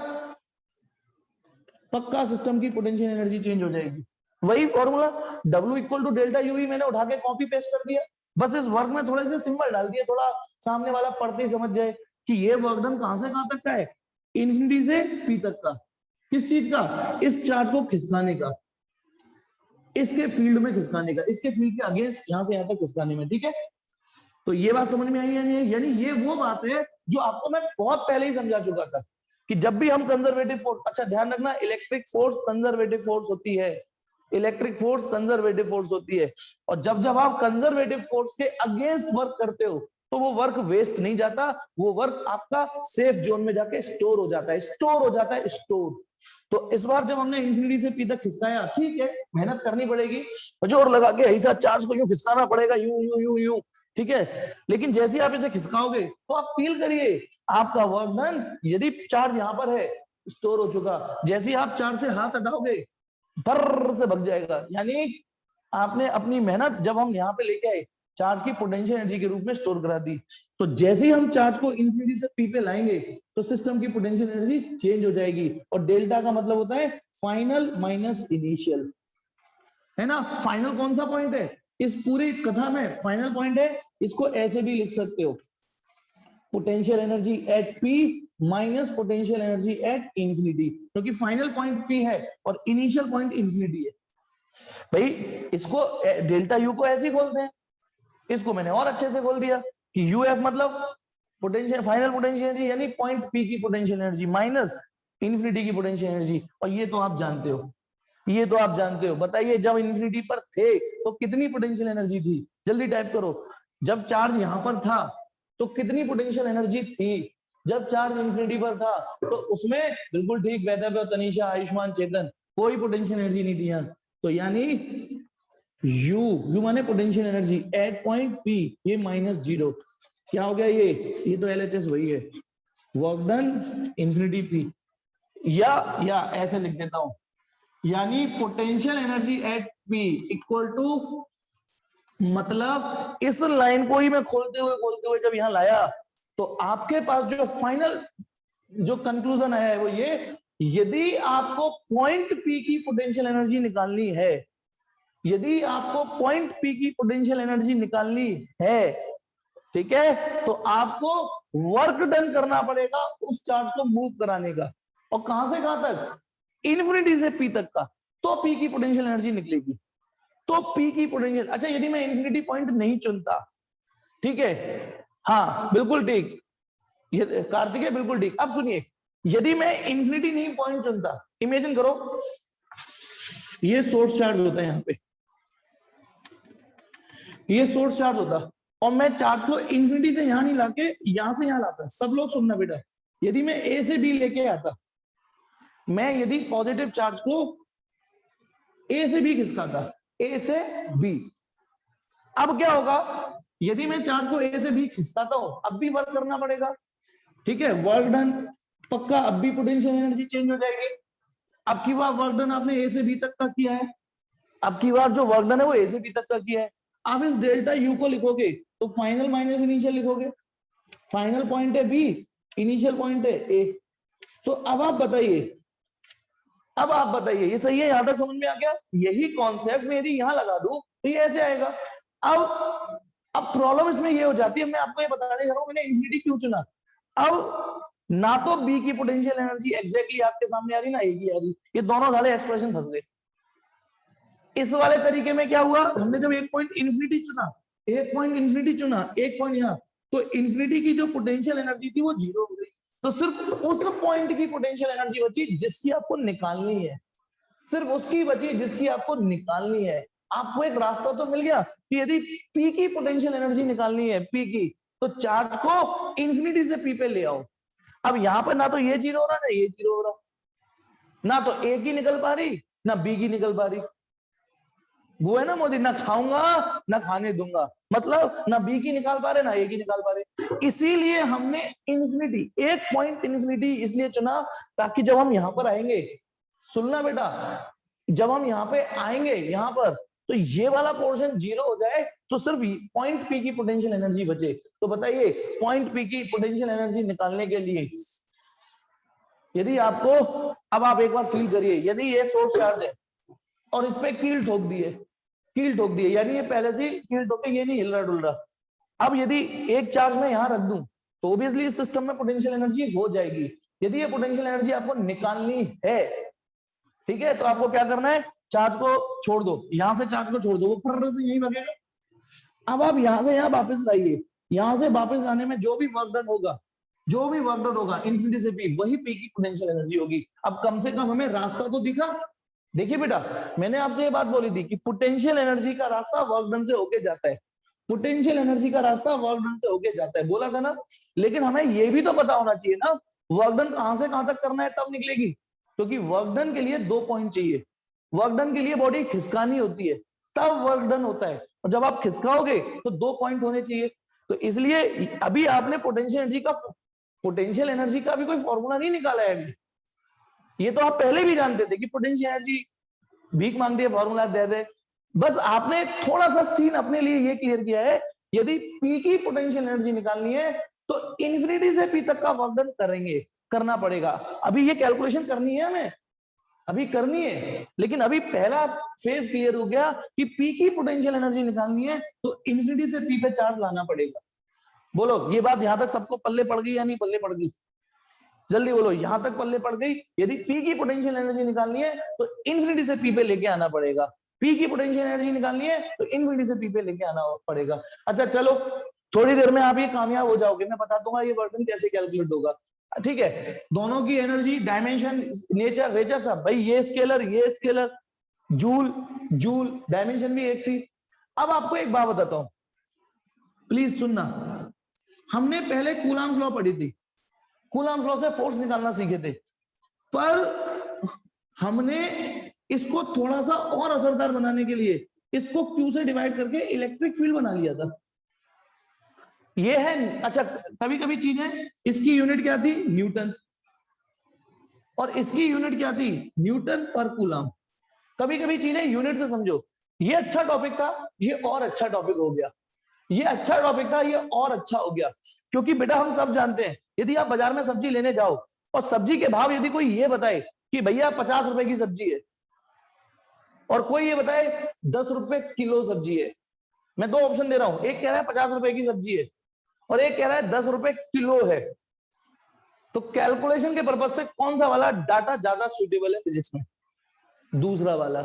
पक्का सिस्टम की पोटेंशियल एनर्जी चेंज हो जाएगी। वही formula W equal to delta U मैंने उठा के कॉपी पेस्ट कर दिया, बस इस वर्क में थोड़े से सिंबल डाल दिए, थोड़ा सामने वाला पढ़ते ही समझ जाए कि ये वर्क डन कहां से कहां तक का है, इन्फिनिटी से पी तक का। किस चीज का? इस चार्ज को खिसकाने का, इसके फील्ड में खिसकाने का, इसके फील्ड के अगेंस्ट यहां से यहां तक खिसकाने में। ठीक है, तो ये बात समझ में आई या नहीं? यानी ये वो बात है जो आपको मैं बहुत पहले ही समझा चुका था कि जब भी हम कंजर्वेटिव फोर्स, अच्छा ध्यान रखना, इलेक्ट्रिक फोर्स कंजर्वेटिव फोर्स होती है, इलेक्ट्रिक फोर्स कंजर्वेटिव फोर्स होती है, और जब जब आप कंजर्वेटिव फोर्स के अगेंस्ट वर्क करते हो तो वो वर्क वेस्ट नहीं जाता, वो वर्क आपका सेफ जोन में जाके स्टोर हो जाता है, स्टोर हो जाता है, स्टोर। तो इस बार जब हमने इंफिनिटी से पी तक खिसकाया, ठीक है, मेहनत करनी पड़ेगी, जोर लगा के ऐसा चार्ज को यूं खिसकाना पड़ेगा, यूं यूं यूं यूं, ठीक है, लेकिन जैसे आप इसे खिसकाओगे तो आप फील करिए आपका वर्क डन, यदि चार्ज यहां पर है स्टोर हो चुका, जैसे आप चार्ज से हाथ हटाओगे भर से भग जाएगा, यानी आपने अपनी मेहनत जब हम यहाँ पे लेके आए चार्ज की पोटेंशियल एनर्जी के रूप में स्टोर करा दी, तो जैसे ही हम चार्ज को इन्फिनिटी से पी पे लाएंगे तो सिस्टम की पोटेंशियल एनर्जी चेंज हो जाएगी, और डेल्टा का मतलब होता है फाइनल माइनस इनिशियल, है ना। फाइनल कौन सा पॉइंट है इस पूरी कथा में? फाइनल पॉइंट है, इसको ऐसे भी लिख सकते हो, potential energy at P minus potential energy at infinity, क्योंकि फाइनल पॉइंट पी है और इनिशियल पॉइंट इंफिनिटी है। भाई इसको डेल्टा यू को ऐसे ही खोलते हैं, इसको मैंने और अच्छे से खोल दिया कि यू एफ मतलब पोटेंशियल, फाइनल पोटेंशियल एनर्जी, यानी पॉइंट पी की पोटेंशियल एनर्जी माइनस इंफिनिटी की पोटेंशियल एनर्जी, और ये तो आप जानते हो, ये तो आप जानते हो। बताइए जब इंफिनिटी पर थे तो कितनी पोटेंशियल एनर्जी थी? जल्दी टाइप करो। जब चार्ज यहां पर था तो कितनी पोटेंशियल एनर्जी थी? जब चार्ज इंफिनिटी पर था तो उसमें, बिल्कुल ठीक, वैदव्य, तनीषा, आयुष्मान, चेतन, कोई पोटेंशियल एनर्जी नहीं थी यहाँ, तो यानी यू माने potential energy eight point P, ये माइनस 0, क्या हो गया ये तो एलएचएस वही है, वर्क डन इंफिनिटी पी, या ऐसे लिख देता हूं, यानी potential energy at P equal to, मतलब इस लाइन को ही मैं खोलते हुए जब यहां लाया तो आपके पास जो फाइनल जो कंक्लूजन है वो ये, यदि आपको पॉइंट पी की पोटेंशियल एनर्जी निकालनी है, यदि आपको पॉइंट पी की पोटेंशियल एनर्जी निकालनी है, ठीक है, तो आपको वर्क डन करना पड़ेगा उस चार्ज को मूव कराने का, और कहां से कहां तक? इन्फिनिटी से पी तक का, तो पी की पोटेंशियल एनर्जी निकलेगी, तो पी की पोटेंशियल। अच्छा यदि मैं इन्फिनिटी पॉइंट नहीं चुनता, ठीक है, हाँ बिल्कुल ठीक, ये कार्तिक है बिल्कुल ठीक। अब सुनिए, यदि मैं इन्फिनिटी नहीं पॉइंट चुनता, इमेजिन करो ये सोर्स चार्ज होता है, यहां पे ये सोर्स चार्ज होता, और मैं चार्ज को इन्फिनिटी से यहां नहीं लाके यहां से यहां लाता। सब लोग सुनना बेटा, यदि मैं ए से बी लेके आता, मैं यदि पॉजिटिव चार्ज को ए से बी खिसकाता, ए से बी, अब क्या होगा? यदि मैं चार्ज को ए से बी खिसकाता हूं, अब भी वर्क करना पड़ेगा, ठीक है, वर्क डन पक्का, अब भी पोटेंशियल एनर्जी चेंज हो जाएगी। अब की बार वर्क डन आपने ए से बी तक का किया है, अब की बार जो वर्क डन है वो ए से बी तक का किया है। आप इस डेल्टा यू को लिखोगे तो फाइनल माइनस इनिशियल लिखोगे, फाइनल पॉइंट है बी, इनिशियल पॉइंट है ए। तो अब आप बताइए, ये सही है? यहां तक समझ में आ गया? यही कॉन्सेप्ट में यदि यहां लगा दूं तो ये ऐसे आएगा। अब प्रॉब्लम इसमें ये हो जाती है, मैं आपको ये बताने जा रहा हूं मैंने इंफिनिटी क्यों चुना। अब ना तो बी की पोटेंशियल एनर्जी एग्जैक्टली आपके सामने आ रही, ना ए की आ रही, ये दोनों सारे एक्सप्रेशन फंस गए। इस वाले तरीके में क्या हुआ, हमने जब एक पॉइंट इंफिनिटी चुना एक पॉइंट इन्फिनिटी चुना, एक पॉइंट यहाँ, तो इन्फिनिटी की जो पोटेंशियल एनर्जी थी वो 0 हो गई। तो सिर्फ उस पॉइंट की पोटेंशियल एनर्जी बची जिसकी आपको निकालनी है, सिर्फ उसकी बची जिसकी आपको निकालनी है। आपको एक रास्ता तो मिल गया कि यदि पी की पोटेंशियल एनर्जी निकालनी है, पी की, तो चार्ज को इन्फिनिटी से पी पे ले आओ। अब यहाँ पर ना तो ये 0 हो रहा, ना ये 0 हो रहा, ना तो ए की निकल पा रही ना बी की निकल पा रही। वो है ना मोदी, ना खाऊंगा ना खाने दूंगा, मतलब ना बी की निकाल पा रहे ना ए की निकाल पा रहे। इसीलिए हमने इन्फिनिटी, एक पॉइंट इन्फिनिटी इसलिए चुना ताकि जब हम यहां पर आएंगे, सुनना बेटा, जब हम यहाँ पे आएंगे यहां पर, तो ये वाला पोर्शन 0 हो जाए, तो सिर्फ पॉइंट पी की पोटेंशियल एनर्जी बचे। तो बताइए पॉइंट पी की पोटेंशियल एनर्जी निकालने के लिए यदि आपको, अब आप एक बार फील करिए, यदि ये सोर्स चार्ज है और इस पे कील ठोक दिए, कील ठोक दिए, यानी ये पहले से कील ठोके, ये नहीं हिल रहा डुल रहा। अब यदि एक चार्ज मैं यहां रख दूं तो ऑब्वियसली इस सिस्टम में पोटेंशियल एनर्जी हो जाएगी। यदि ये पोटेंशियल एनर्जी आपको निकालनी है, ठीक है, तो आपको क्या करना है, चार्ज को छोड़ दो, यहां से चार्ज को छोड़ दो, वो फर्र से यही भागेगा। अब आप यहां से यहां वापस लाइए, यहां से वापस लाने में जो भी वर्क डन होगा, जो भी वर्क डन होगा इन्फिनिटी से पी, वही पी की पोटेंशियल एनर्जी होगी। अब कम से कम हमें रास्ता तो दिखा। देखिए बेटा, मैंने आपसे ये बात बोली थी कि पोटेंशियल एनर्जी का रास्ता वर्क डन से होके जाता है, पोटेंशियल एनर्जी का रास्ता वर्क डन से होके जाता है, बोला था ना। लेकिन हमें ये भी तो पता होना चाहिए ना, वर्क डन कहां से कहां तक करना है तब निकलेगी, क्योंकि वर्क डन के लिए 2 पॉइंट चाहिए। वर्क डन के लिए बॉडी खिसकानी होती है, तब वर्क डन होता है, और जब आप खिसकाओगे तो 2 पॉइंट होने चाहिए। तो इसलिए अभी आपने पोटेंशियल एनर्जी का भी कोई फॉर्मूला नहीं निकाला है अभी। ये तो आप पहले भी जानते थे कि पोटेंशियल एनर्जी भीख मांगती है, फॉर्मूला दे दे। बस आपने थोड़ा सा सीन अपने लिए ये क्लियर किया है, यदि पी की पोटेंशियल एनर्जी निकालनी है तो इन्फिनिटी से पी तक का वर्क डन करेंगे, करना पड़ेगा। अभी ये कैलकुलेशन करनी है हमें, अभी करनी है, लेकिन अभी पहला फेज क्लियर हो गया कि पी की पोटेंशियल एनर्जी निकालनी है तो इन्फिनिटी से पी पे चार्ज लाना पड़ेगा। बोलो ये बात यहां तक सबको पल्ले पड़ गई या नहीं पल्ले पड़ गई? जल्दी बोलो, यहां तक पल्ले पड़ गई। यदि पी की पोटेंशियल एनर्जी निकालनी है तो इन्फिनिटी से पी पे लेके आना पड़ेगा, पी की पोटेंशियल एनर्जी निकालनी है तो इन्फिनिटी से पी पे लेके आना पड़ेगा। अच्छा चलो, थोड़ी देर में आप ये कामयाब हो जाओगे, मैं बता दूंगा ये वर्क डन कैसे कैलकुलेट होगा, ठीक है। दोनों की एनर्जी, डायमेंशन, नेचर, वेचर सब, भाई ये स्केलर, जूल जूल, डायमेंशन भी एक सी। अब आपको एक बात बताता हूं, प्लीज सुनना। हमने पहले कूलम्ब्स लॉ पढ़ी थी, कूलम्ब्स लॉ से फोर्स निकालना सीखे थे, पर हमने इसको थोड़ा सा और असरदार बनाने के लिए इसको क्यू से डिवाइड करके इलेक्ट्रिक फील्ड बना लिया था। ये है, अच्छा कभी कभी चीजें, इसकी यूनिट क्या थी, न्यूटन, और इसकी यूनिट क्या थी, न्यूटन पर कूलम। कभी कभी चीजें यूनिट से समझो। ये अच्छा टॉपिक था, ये और अच्छा टॉपिक हो गया, ये अच्छा टॉपिक था, ये और अच्छा हो गया। क्योंकि बेटा हम सब जानते हैं, यदि आप बाजार में सब्जी लेने जाओ और सब्जी के भाव यदि कोई ये बताए कि भैया 50 रुपए की सब्जी है, और कोई ये बताए 10 रुपए किलो सब्जी है, मैं 2 ऑप्शन दे रहा हूं, एक कह रहा है 50 रुपए की सब्जी है और एक कह रहा है 10 रुपए किलो है, तो कैलकुलेशन के पर्पज से कौन सा वाला डाटा ज्यादा सुटेबल है फिजिक्स में? दूसरा वाला,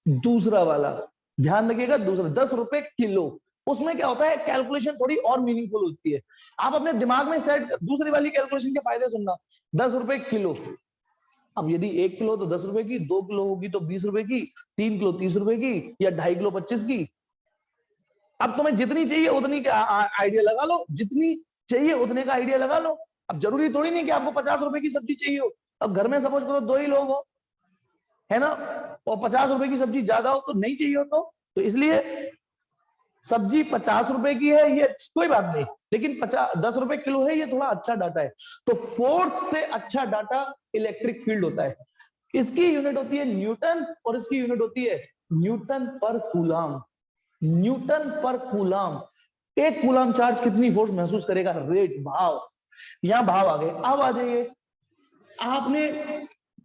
दूसरा वाला, ध्यान रखिएगा, दूसरा 10 रुपए किलो। उसमें क्या होता है, कैलकुलेशन थोड़ी और मीनिंगफुल होती है। आप अपने दिमाग में सेट, दूसरी वाली कैलकुलेशन के फायदे सुनना, 10 रुपए किलो, अब यदि 1 किलो तो 10 रुपए की, 2 किलो होगी तो 20 रुपए की, 3 किलो 30 रुपए की, या 2.5 किलो 25 की। अब तुम्हें जितनी चाहिए उतनी का आइडिया लगा लो, जितनी चाहिए उतने का आइडिया लगा लो। अब जरूरी थोड़ी नहीं कि आपको 50 रुपए की सब्जी चाहिए हो। अब घर में सपोज करो 2 ही लोग हो, है ना, और 50 रुपए की सब्जी ज्यादा हो तो नहीं चाहिए हो, तो इसलिए सब्जी 50 रुपए की है ये कोई बात नहीं, लेकिन 10 रुपए किलो है ये थोड़ा अच्छा डाटा है। तो फोर्स से अच्छा डाटा इलेक्ट्रिक फील्ड होता है। इसकी यूनिट होती है न्यूटन और इसकी यूनिट होती है न्यूटन पर कूलम। न्यूटन पर कूलम, एक कूलम चार्ज कितनी फोर्स महसूस करेगा, रेट, भाव। यहां भाव आ गए। अब आ जाइए, आपने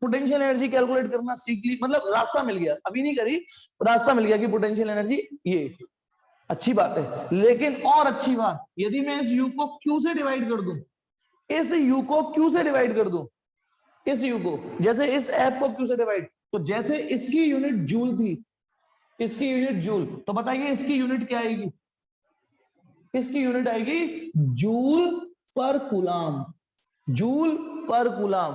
पोटेंशियल एनर्जी कैलकुलेट करना सीख ली, मतलब रास्ता मिल गया, अभी नहीं करी, रास्ता मिल गया कि पोटेंशियल एनर्जी ये, अच्छी बात है। लेकिन और अच्छी बात, यदि मैं इस u को q से डिवाइड कर दूं, इस u को q से डिवाइड कर दूं, इस u को, जैसे इस f को q से डिवाइड, तो जैसे इसकी यूनिट जूल थी, इसकी यूनिट जूल, तो बताइए इसकी यूनिट क्या आएगी, इसकी यूनिट आएगी joule per coulomb, joule per coulomb.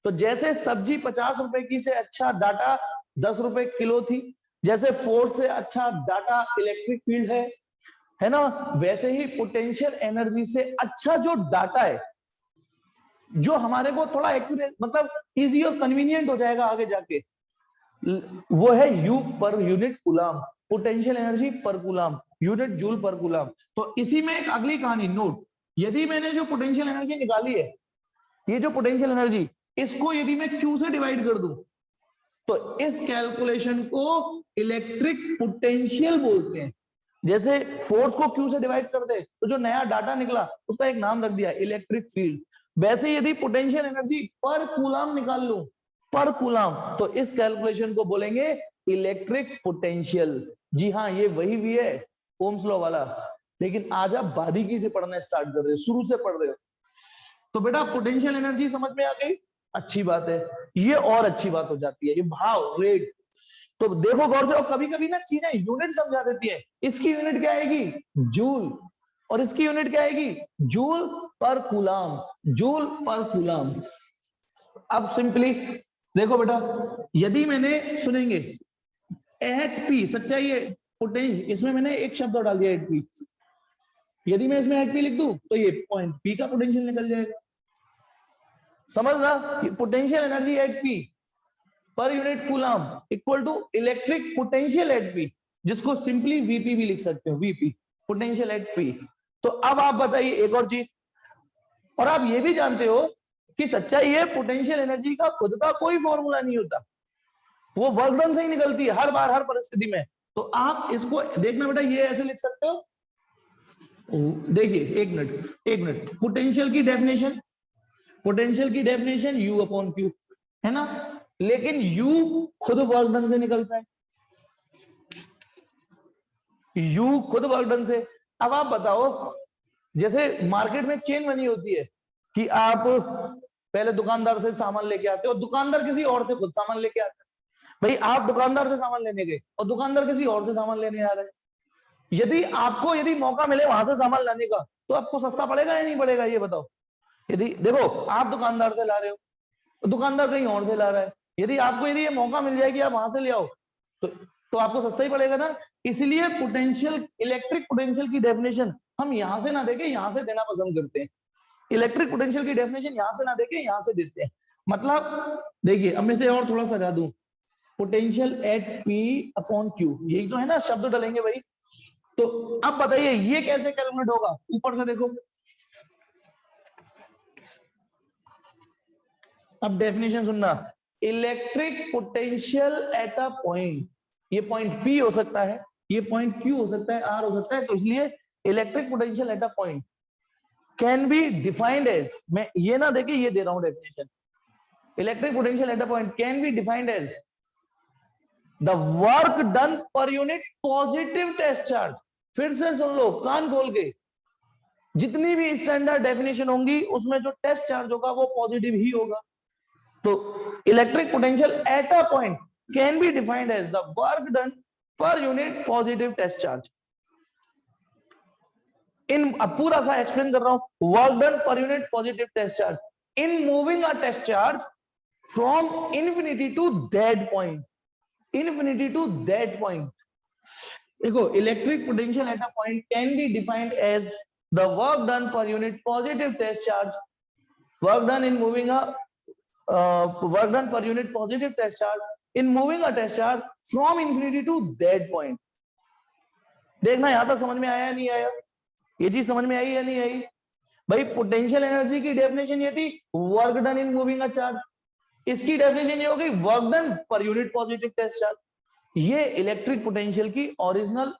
तो जैसे सब्जी 50 रुपए की से अच्छा डाटा 10 रुपए किलो थी, जैसे फोर्स से अच्छा डाटा इलेक्ट्रिक फील्ड है ना, वैसे ही पोटेंशियल एनर्जी से अच्छा जो डाटा है, जो हमारे को थोड़ा एक्यूरेट मतलब इजी और कन्वीनियंट हो जाएगा आगे जाके, वो है U per unit coulomb, potential energy per coulomb, unit joule per coulomb. तो इसी में एक अगली कहानी नोट, यदि मैंने जो पोटेंशियल एनर्जी निकाली है, ये जो पोटेंशियल एनर्जी, इसको यदि मैं क्यू से डिवाइड कर दूं, तो इस कैलकुलेशन को इलेक्ट्रिक पोटेंशियल बोलते हैं। जैसे फोर्स को क्यू से डिवाइड कर दे तो जो नया डाटा निकला उसका एक नाम रख दिया इलेक्ट्रिक फील्ड। वैसे यदि पोटेंशियल एनर्जी पर कूलाम निकाल लूं, पर कूलाम, तो इस कैलकुलेशन को बोलेंगे इलेक्ट्रिक पोटेंशियल। जी हाँ, ये वही भी है ओम्स लॉ वाला, लेकिन आज आप बारीकी से पढ़ना स्टार्ट कर रहे हो, शुरू से पढ़ रहे हो। तो बेटा पोटेंशियल एनर्जी समझ में आ गई, अच्छी बात है। ये और अच्छी बात हो जाती है, ये भाव रेट। तो देखो गौर से, और कभी कभी ना चीजें यूनिट समझा देती है। इसकी यूनिट क्या आएगी? जूल, और इसकी यूनिट क्या आएगी? Joule per coulomb, joule per coulomb. अब सिंपली देखो बेटा, यदि मैंने सुनेंगे एट पी, सच्चाई है पोटेंशियल, इसमें मैंने एक शब्द और डाल दिया एट पी, यदि मैं इसमें एट पी लिख दूं तो ये पॉइंट पी का पोटेंशियल निकल जाएगा। समझना, potential energy at P per unit coulomb equal to electric potential at P, जिसको सिंपली वीपी भी लिख सकते हो, वीपी पोटेंशियल एट पी। तो अब आप बताइए एक और चीज, और आप ये भी जानते हो कि सच्चाई है पोटेंशियल एनर्जी का खुद का कोई फॉर्मूला नहीं होता, वो वर्क डन से ही निकलती है हर बार हर परिस्थिति में। तो आप इसको देखना बेटा, ये ऐसे लिख सकते हो, देखिए एक मिनट, पोटेंशियल की डेफिनेशन, पोटेंशियल की डेफिनेशन U अपॉन Q है ना, लेकिन U खुद वर्क डन से निकलता है, U खुद वर्क डन से। अब आप बताओ, जैसे मार्केट में चेन बनी होती है कि आप पहले दुकानदार से सामान लेके आते हो और दुकानदार किसी और से खुद सामान लेके आता है। भाई आप दुकानदार से सामान लेने गए और दुकानदार किसी और से सामान लेने आ रहे हैं, यदि मौका मिले वहां से सामान लाने का, तो आपको सस्ता पड़ेगा या नहीं पड़ेगा, ये बताओ। यदि देखो आप दुकानदार से ला रहे हो तो दुकानदार कहीं और से ला रहा है, यदि ये मौका मिल जाए कि आप वहां से ले आओ, तो आपको सस्ता ही पड़ेगा ना। इसलिए पोटेंशियल, इलेक्ट्रिक पोटेंशियल की डेफिनेशन हम यहां से ना देके यहां से देना पसंद करते हैं। इलेक्ट्रिक पोटेंशियल की डेफिनेशन यहां से ना देके यहां से देते हैं। मतलब देखिए, अब मैं इसे और थोड़ा सजा दूं, potential at P upon Q, यही तो है ना, शब्द डालेंगे भाई। तो अब बताइए ये कैसे कैलकुलेट होगा, ऊपर से देखो, अब डेफिनेशन सुनना, electric potential at a point, ये पॉइंट P हो सकता है, ये पॉइंट Q हो सकता है, R हो सकता है, तो इसलिए electric potential at a point can be defined as, मैं ये ना देखे ये दे रहा हूं definition, electric potential at a point can be defined as the work done per unit positive test charge. फिर से सुन लो कान खोल के, जितनी भी स्टैंडर्ड डेफिनेशन होंगी उसमें जो टेस्ट चार्ज होगा वो पॉजिटिव ही होगा। तो electric potential at a point can be defined as the work done per unit positive test charge. In, अब पूरा सा एक्सप्लेन कर रहा हूं, work done per unit positive test charge in moving a test charge from infinity to that point, infinity to that point. देखो electric potential at a point can be defined as the work done per unit positive test charge, work done in moving a work done per unit positive test charge in moving a test charge from infinity to that point। देखना यहां तक समझ में आया या नहीं आया, ये चीज समझ में आई या नहीं आई भाई। पोटेंशियल एनर्जी की डेफिनेशन ये थी work done in moving a charge, इसकी डेफिनेशन ये हो गई work done per unit positive test charge. ये इलेक्ट्रिक पोटेंशियल की ओरिजिनल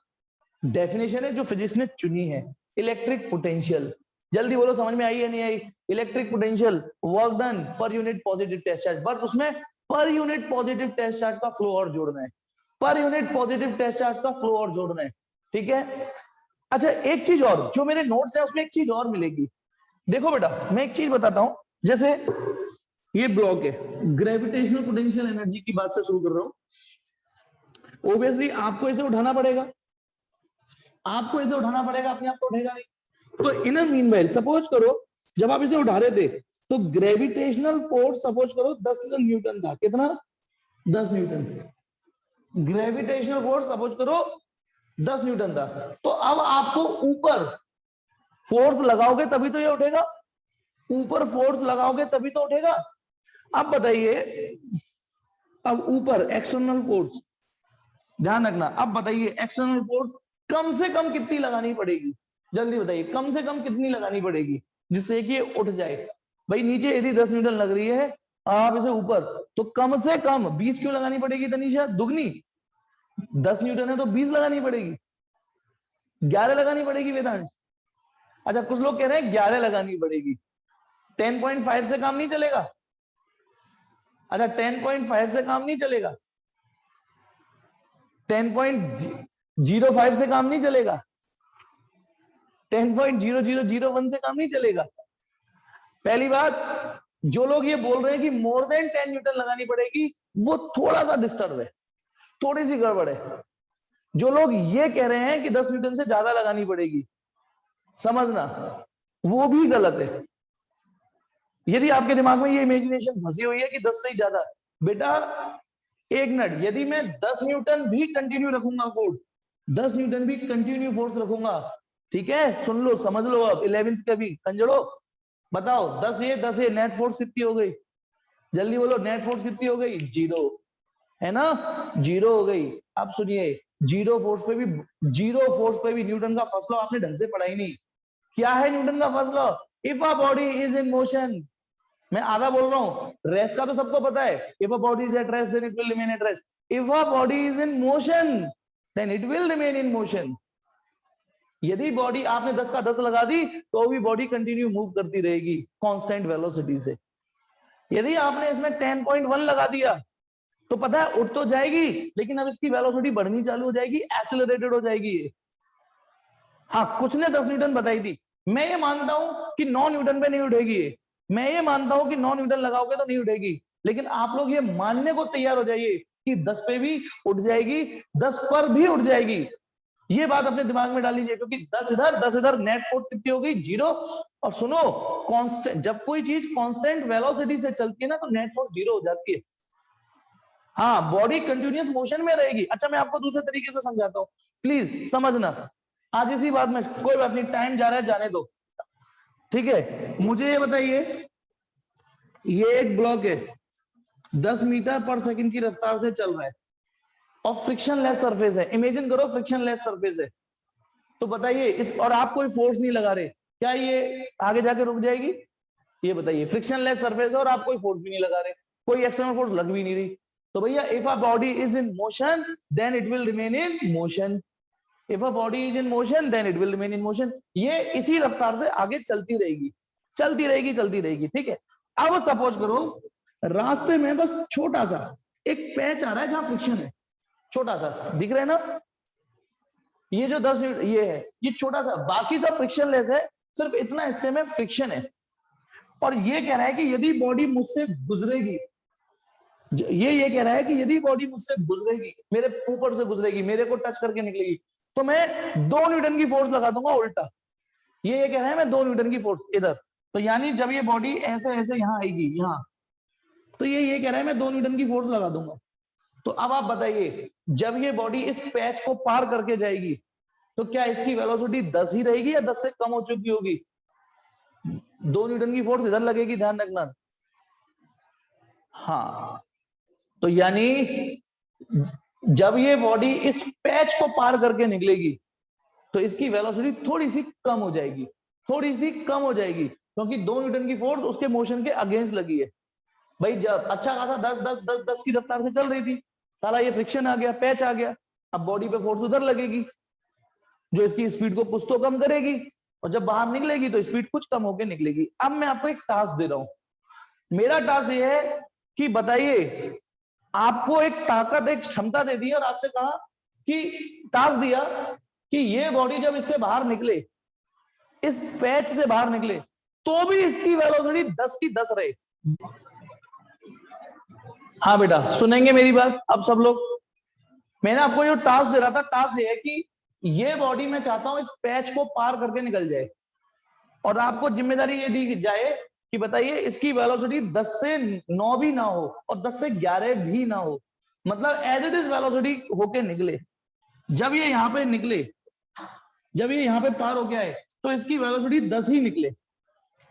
डेफिनेशन है जो फिजिक्स ने चुनी है, इलेक्ट्रिक पोटेंशियल। जल्दी बोलो समझ में आई या नहीं आई। Electric potential work done per unit positive test charge, बस उसमें per unit positive test charge का फ्लो और जोड़ना है, per unit positive test charge का फ्लो और जोड़ना है, ठीक है। अच्छा एक चीज और, जो मेरे नोट्स है उसमें एक चीज और मिलेगी। देखो बेटा मैं एक चीज बताता हूं, जैसे ये ब्लॉक है, ग्रेविटेशनल पोटेंशियल एनर्जी की बात से शुरू कर रहा हूं। ऑब्वियसली आपको इसे उठाना पड़ेगा, आपको इसे उठाना पड़ेगा, अपने आप तो उठेगा नहीं। तो इन मीन वाइल सपोज करो जब आप इसे उठा रहे थे तो ग्रेविटेशनल फोर्स सपोज करो 10 न्यूटन था। कितना? 10 न्यूटन। ग्रेविटेशनल फोर्स सपोज करो 10 न्यूटन था। तो अब आपको ऊपर फोर्स लगाओगे तभी तो ये उठेगा, ऊपर फोर्स लगाओगे तभी तो उठेगा। अब बताइए, अब ऊपर एक्सटर्नल फोर्स, ध्यान रखना, अब बताइए एक्सटर्नल फोर्स कम से कम कितनी लगानी पड़ेगी? जल्दी बताइए, कम से कम कितनी लगानी पड़ेगी जिससे कि ये उठ जाए? भाई नीचे यदि 10 न्यूटन लग रही है, आप इसे ऊपर, तो कम से कम 20 क्यों लगानी पड़ेगी तनीषा? दुगनी। 10 न्यूटन है तो 20 लगानी पड़ेगी, 11 लगानी पड़ेगी वेदांश। अच्छा, कुछ लोग कह रहे हैं 11 लगानी पड़ेगी, 10.5 से काम नहीं चलेगा। अच्छा, 10.5 से काम नहीं चलेगा, 10.05 से काम नहीं चलेगा, 10.0001 से काम नहीं चलेगा। पहली बात, जो लोग ये बोल रहे हैं कि मोर देन 10 न्यूटन लगानी पड़ेगी, वो थोड़ा सा डिस्टर्ब है, थोड़ी सी गड़बड़ है। जो लोग ये कह रहे हैं कि 10 न्यूटन से ज्यादा लगानी पड़ेगी, समझना वो भी गलत है। यदि आपके दिमाग में ये इमेजिनेशन फंसी हुई है कि 10 से ही ज्यादा, बेटा एक मिनट, यदि मैं 10 न्यूटन भी कंटिन्यू रखूंगा फोर्स, 10 न्यूटन भी कंटिन्यू फोर्स रखूंगा, ठीक है, सुन लो समझ लो, अब 11th का भी कंजड़ो, बताओ 10 ये नेट फोर्स कितनी हो गई? जल्दी बोलो, नेट फोर्स कितनी हो गई? 0, है ना, 0 हो गई। अब सुनिए, जीरो फोर्स पे भी न्यूटन का फर्स्ट लॉ आपने ढंग से पढ़ा ही नहीं। क्या है न्यूटन का first law? If a body is in motion, मैं आधा बोल रहा हूं, रेस्ट का तो सबको पता है, if a body is at rest then it will remain at rest, if a body is in motion then it will remain in motion. यदि बॉडी आपने 10 का 10 लगा दी तो भी बॉडी कंटिन्यू मूव करती रहेगी कांस्टेंट वेलोसिटी से। यदि आपने इसमें 10.1 लगा दिया तो पता है उठ तो जाएगी, लेकिन अब इसकी वेलोसिटी बढ़नी चालू हो जाएगी, एक्सेलरेटेड हो जाएगी। हाँ, कुछ ने 10 न्यूटन बताई थी, मैं ये मानता हूं कि 9 न्यूटन पे नहीं उठेगी, मैं ये मानता हूं कि 9 न्यूटन लगाओगे तो नहीं उठेगी, लेकिन आप लोग ये मानने को तैयार हो जाइए कि 10 पे भी उठ जाएगी, 10 पर भी उठ जाएगी। ये बात अपने दिमाग में डाल लीजिए, क्योंकि 10 इधर नेट फोर्स कितनी हो गई? 0। और सुनो, कांस्टेंट, जब कोई चीज कांस्टेंट वेलोसिटी से चलती है ना तो नेट फोर्स 0 हो जाती है। हाँ, बॉडी कंटिन्यूअस मोशन में रहेगी। अच्छा, मैं आपको दूसरे तरीके से समझाता हूँ, प्लीज समझना। आज इसी बात में, कोई बात नहीं, टाइम जा रहा है, जाने दो, ठीक है। मुझे ये बताइए, ये एक ब्लॉक है, 10 मीटर पर सेकंड की रफ्तार से चल रहा है और फ्रिक्शन लेस सरफेस है। इमेजिन करो फ्रिक्शन लेस सरफेस है, तो बताइए इस, और आप कोई फोर्स नहीं लगा रहे, क्या ये आगे जाके रुक जाएगी? ये बताइए, फ्रिक्शन लेस सरफेस है और आप कोई फोर्स भी नहीं लगा रहे, कोई एक्सटर्नल फोर्स लग भी नहीं रही, तो भैया if a body is in motion then it will remain in motion, if a body is in motion then it will remain in motion. ये इसी रफ्तार से आगे चलती रहेगी, चलती रहेगी, चलती रहेगी, ठीक है। अब सपोज करो रास्ते में बस छोटा सा एक पैच आ रहा है जहां फ्रिक्शन है, छोटा सा, दिख रहा है ना, ये जो 10 न्यूटन ये है, ये छोटा सा, बाकी सब फ्रिक्शन लेस है, सिर्फ इतना हिस्से में फ्रिक्शन है। और ये कह रहा है कि यदि बॉडी मुझसे गुजरेगी, ये कह रहा है कि यदि बॉडी मुझसे गुजरेगी, मेरे ऊपर से गुजरेगी, मेरे को टच करके निकलेगी, तो मैं 2 न्यूटन की फोर्स लगा दूंगा उल्टा। ये कह रहा है मैं 2 न्यूटन की फोर्स इधर, तो यानी जब ये बॉडी ऐसे ऐसे यहां आएगी, यहां, तो ये कह रहा है मैं 2 न्यूटन की फोर्स लगा दूंगा। तो अब आप बताइए, जब ये बॉडी इस पैच को पार करके जाएगी तो क्या इसकी वेलोसिटी 10 ही रहेगी या 10 से कम हो चुकी होगी? 2 न्यूटन की फोर्स इधर लगेगी, ध्यान रखना। हाँ, तो यानी जब ये बॉडी इस पैच को पार करके निकलेगी तो इसकी वेलोसिटी थोड़ी सी कम हो जाएगी, थोड़ी सी कम हो जाएगी, क्योंकि 2 न्यूटन की फोर्स उसके मोशन के अगेंस्ट लगी है। भाई जब अच्छा खासा 10 की रफ्तार से चल रही थी, साला ये फ्रिक्शन आ गया, पैच आ गया, अब बॉडी पे फोर्स उधर लगेगी जो इसकी स्पीड को कुछ तो कम करेगी, और जब बाहर निकलेगी तो स्पीड कुछ कम होकर निकलेगी। अब मैं आपको एक टास्क दे रहा हूं, मेरा टास्क ये है कि बताइए, आपको एक ताकत, एक क्षमता दे दी और आपसे कहा कि टास्क दिया कि ये बॉडी जब इससे बाहर निकले, इस पैच से बाहर निकले, तो भी इसकी वेलोसिटी 10 की 10 रहे। हाँ बेटा, सुनेंगे मेरी बात अब सब लोग। मैंने आपको जो टास्क दे रहा था, टास्क ये है कि ये बॉडी मैं चाहता हूं इस पैच को पार करके निकल जाए, और आपको जिम्मेदारी ये दी जाए कि बताइए इसकी वेलोसिटी 10 से 9 भी ना हो और 10 से 11 भी ना हो, मतलब एज इट इज वेलोसिटी होके निकले। जब ये यहाँ पे निकले, जब ये यहाँ पे पार हो गया है तो इसकी वेलोसिटी 10 ही निकले,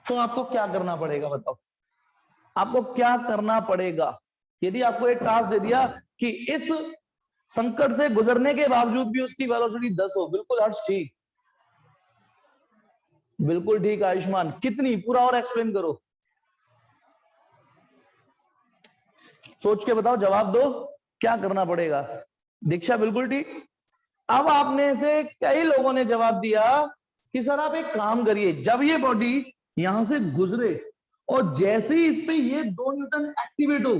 तो आपको क्या करना पड़ेगा बताओ? आपको क्या करना पड़ेगा? यदि आपको एक टास्क दे दिया कि इस संकट से गुजरने के बावजूद भी उसकी वेलोसिटी 10 हो, बिल्कुल हर्ष ठीक, बिल्कुल ठीक आयुष्मान, कितनी? पूरा और एक्सप्लेन करो, सोच के बताओ, जवाब दो, क्या करना पड़ेगा? दीक्षा बिल्कुल ठीक। अब आपने से कई लोगों ने जवाब दिया कि सर आप एक काम करिए, जब ये बॉडी यहां से गुजरे और जैसे ही इस पे ये 2 न्यूटन एक्टिवेट हो,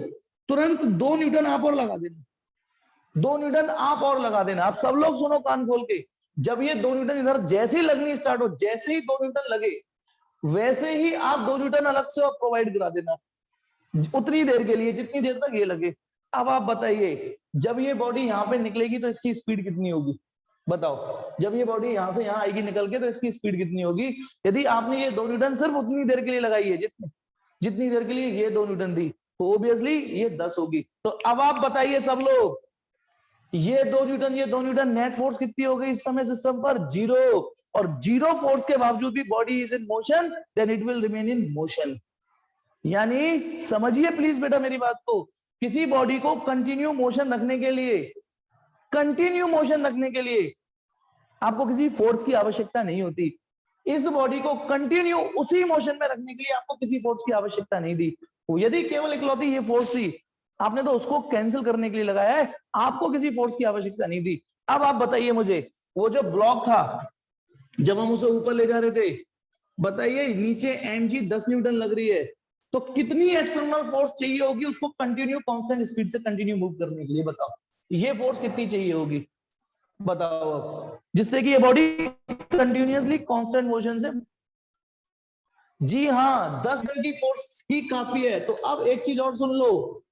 तुरंत 2 न्यूटन आप और लगा देना, 2 न्यूटन आप और लगा देना। आप सब लोग सुनो कान खोल के, जब ये 2 न्यूटन इधर जैसे ही लगनी स्टार्ट हो, जैसे ही 2 न्यूटन लगे वैसे ही आप 2 न्यूटन अलग से प्रोवाइड करा देना, उतनी देर के लिए जितनी देर तक ये लगे। अब आप बताइए, जब ये बॉडी यहाँ पे निकलेगी तो इसकी स्पीड कितनी होगी? बताओ, जब ये बॉडी यहां से यहाँ आएगी निकल के तो इसकी स्पीड कितनी होगी? यदि आपने ये 2 न्यूटन सिर्फ उतनी देर के लिए लगाई है जितनी जितनी देर के लिए ये 2 न्यूटन थी, तो ऑब्वियसली ये 10 होगी। तो अब आप बताइए सब लोग, ये 2 न्यूटन, ये 2 न्यूटन, नेट फोर्स कितनी हो गई इस समय सिस्टम पर? 0। और 0 फोर्स के बावजूद भी body is in motion, then it will remain in motion. यानी समझिए प्लीज बेटा मेरी बात को, किसी बॉडी को कंटिन्यू मोशन रखने के लिए, कंटिन्यू मोशन रखने के लिए आपको किसी फोर्स की आवश्यकता नहीं होती। इस बॉडी को कंटिन्यू उसी मोशन में रखने के लिए आपको किसी फोर्स की आवश्यकता नहीं दी। यदि केवल इकलौती ये फोर्स थी, आपने तो उसको कैंसिल करने के लिए लगाया है, आपको किसी फोर्स की आवश्यकता नहीं दी। अब आप बताइए मुझे, वो जो ब्लॉक था जब हम उसे ऊपर ले जा रहे थे, बताइए नीचे mg 10 न्यूटन लग रही है, तो कितनी एक्सटर्नल फोर्स चाहिए होगी उसको कंटिन्यू कांस्टेंट स्पीड से कंटिन्यू मूव करने के लिए? बताओ, ये फोर्स कितनी चाहिए होगी? बताओ अब, जिससे कि ये बॉडी कंटिन्यूअसली कांस्टेंट मोशन से। जी हाँ, 10 घंटे की फोर्स ही काफी है। तो अब एक चीज और सुन लो,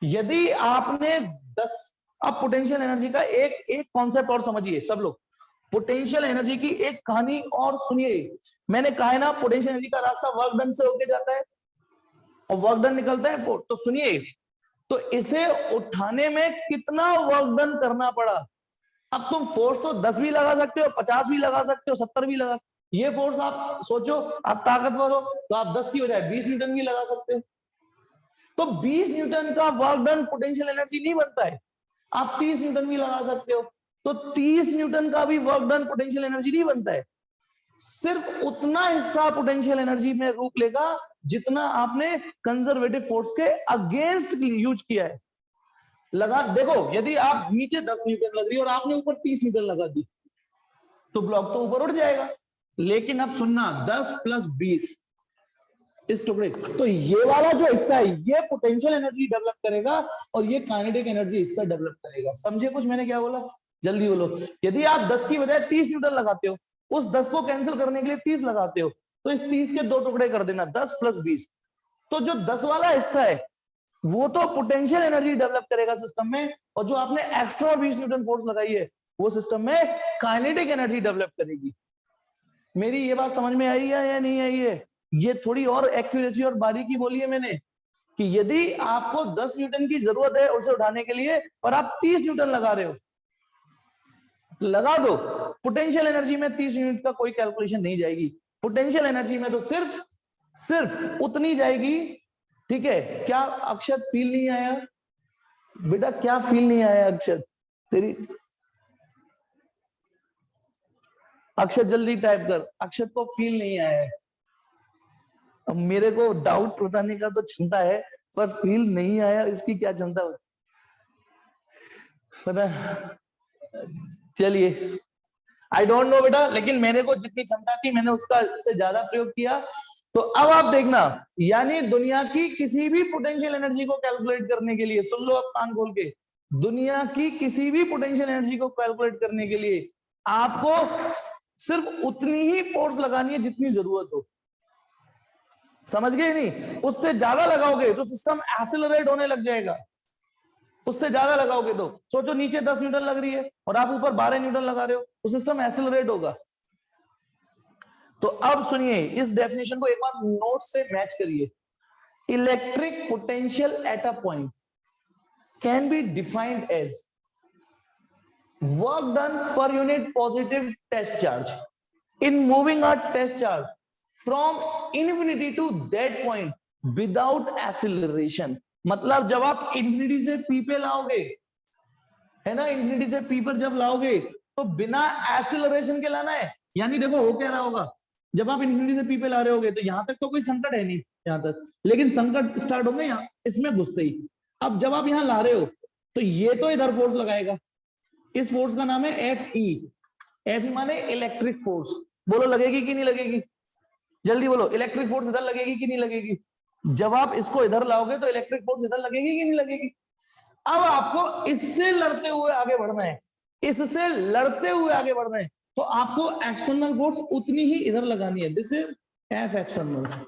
यदि आपने 10, अब पोटेंशियल एनर्जी का एक एक कॉन्सेप्ट और समझिए सब लोग, पोटेंशियल एनर्जी की एक कहानी और सुनिए। मैंने कहा है ना, पोटेंशियल एनर्जी का रास्ता वर्क डन से होके जाता है और वर्क डन निकलता है फोर्स। तो सुनिए, तो इसे उठाने में कितना वर्क डन करना पड़ा? अब तुम फोर्स तो 10 भी लगा सकते हो, 50 भी लगा सकते हो, 70 भी लगा, ये फोर्स आप सोचो, आप ताकतवर हो तो आप 10 की बजाय 20 न्यूटन भी लगा सकते हो। तो 20 न्यूटन का वर्क डन पोटेंशियल एनर्जी नहीं बनता है। आप 30 न्यूटन भी लगा सकते हो, तो 30 न्यूटन का भी वर्क डन पोटेंशियल एनर्जी नहीं बनता है। सिर्फ उतना हिस्सा पोटेंशियल एनर्जी में रूप लेगा जितना आपने कंजर्वेटिव फोर्स के अगेंस्ट यूज किया है। लगा देखो, यदि आप नीचे 10 न्यूटन लग रही है और आपने ऊपर 30 न्यूटन लगा दी, तो ब्लॉक तो ऊपर उठ जाएगा। लेकिन अब सुनना, 10 + 20 इस टुकड़े, तो ये वाला जो हिस्सा है ये पोटेंशियल एनर्जी डेवलप करेगा और ये काइनेटिक एनर्जी हिस्सा डेवलप करेगा। समझे कुछ मैंने क्या बोला? जल्दी बोलो। यदि आप 10 की बजाय 30 न्यूटन लगाते हो, उस 10 को कैंसिल करने के लिए 30 लगाते हो, तो इस 30 के 2 टुकड़े कर देना, 10 + 20। तो जो 10 वाला हिस्सा है वो तो पोटेंशियल एनर्जी डेवलप करेगा सिस्टम में, और जो आपने एक्स्ट्रा 20 न्यूटन फोर्स लगाई है वो सिस्टम में काइनेटिक एनर्जी डेवलप करेगी। मेरी ये बात समझ में आई है या नहीं आई है? ये थोड़ी और एक्यूरेसी और बारीकी बोली है मैंने, कि यदि आपको 10 न्यूटन की जरूरत है उसे उठाने के लिए, पर आप 30 न्यूटन लगा रहे हो, लगा दो। पोटेंशियल एनर्जी में 30 यूनिट का कोई कैलकुलेशन नहीं जाएगी, पोटेंशियल एनर्जी में तो सिर्फ उतनी जाएगी। ठीक है, क्या अक्षत फील नहीं आया बेटा? क्या फील नहीं आया अक्षत? तेरी अक्षत जल्दी टाइप कर, अक्षत को फील नहीं आया है। अब मेरे को डाउट बताने का तो क्षमता है, पर फील नहीं आया इसकी क्या क्षमता पता? चलिए, आई डोंट नो बेटा, लेकिन मेरे को जितनी क्षमता थी मैंने उसका से ज्यादा प्रयोग किया। तो अब आप देखना, यानी दुनिया की किसी भी पोटेंशियल एनर्जी को कैलकुलेट करने के लिए, सुन लो अब कान खोल के, दुनिया की किसी भी पोटेंशियल एनर्जी को कैलकुलेट करने के लिए आपको सिर्फ उतनी ही फोर्स लगानी है जितनी जरूरत हो। समझ गए नहीं? उससे ज्यादा लगाओगे तो सिस्टम एक्सेलरेट होने लग जाएगा। उससे ज्यादा लगाओगे तो सोचो, नीचे 10 न्यूटन लग रही है और आप ऊपर 12 न्यूटन लगा रहे हो, तो सिस्टम एक्सेलरेट होगा। तो अब सुनिए, इस डेफिनेशन को एक बार नोट से मैच करिए। Electric potential at a point can be defined as work done per unit positive test charge in moving a test charge from infinity to that point without acceleration. मतलब जब आप infinity से P पे लाओगे, है ना, infinity से P पर जब लाओगे तो बिना एक्सीलरेशन के लाना है। यानी देखो हो क्या रहा होगा, जब आप इन्फिनिटी से पी पे ला रहे होगे तो यहां तक तो कोई संकट है नहीं यहां तक, लेकिन संकट स्टार्ट होंगे यहाँ इसमें घुसते ही। अब जब आप यहां ला रहे हो तो ये तो इधर फोर्स लगाएगा, इस फोर्स का नाम है एफ ई। एफ ई माने इलेक्ट्रिक फोर्स। बोलो लगेगी कि नहीं लगेगी, जल्दी बोलो, इलेक्ट्रिक फोर्स इधर लगेगी कि नहीं लगेगी? जब आप इसको इधर लाओगे तो इलेक्ट्रिक फोर्स इधर लगेगी कि नहीं लगेगी? अब आपको इससे लड़ते हुए आगे बढ़ना है, इससे लड़ते हुए आगे बढ़ना है, तो आपको एक्सटर्नल फोर्स उतनी ही इधर लगानी है। This is F external.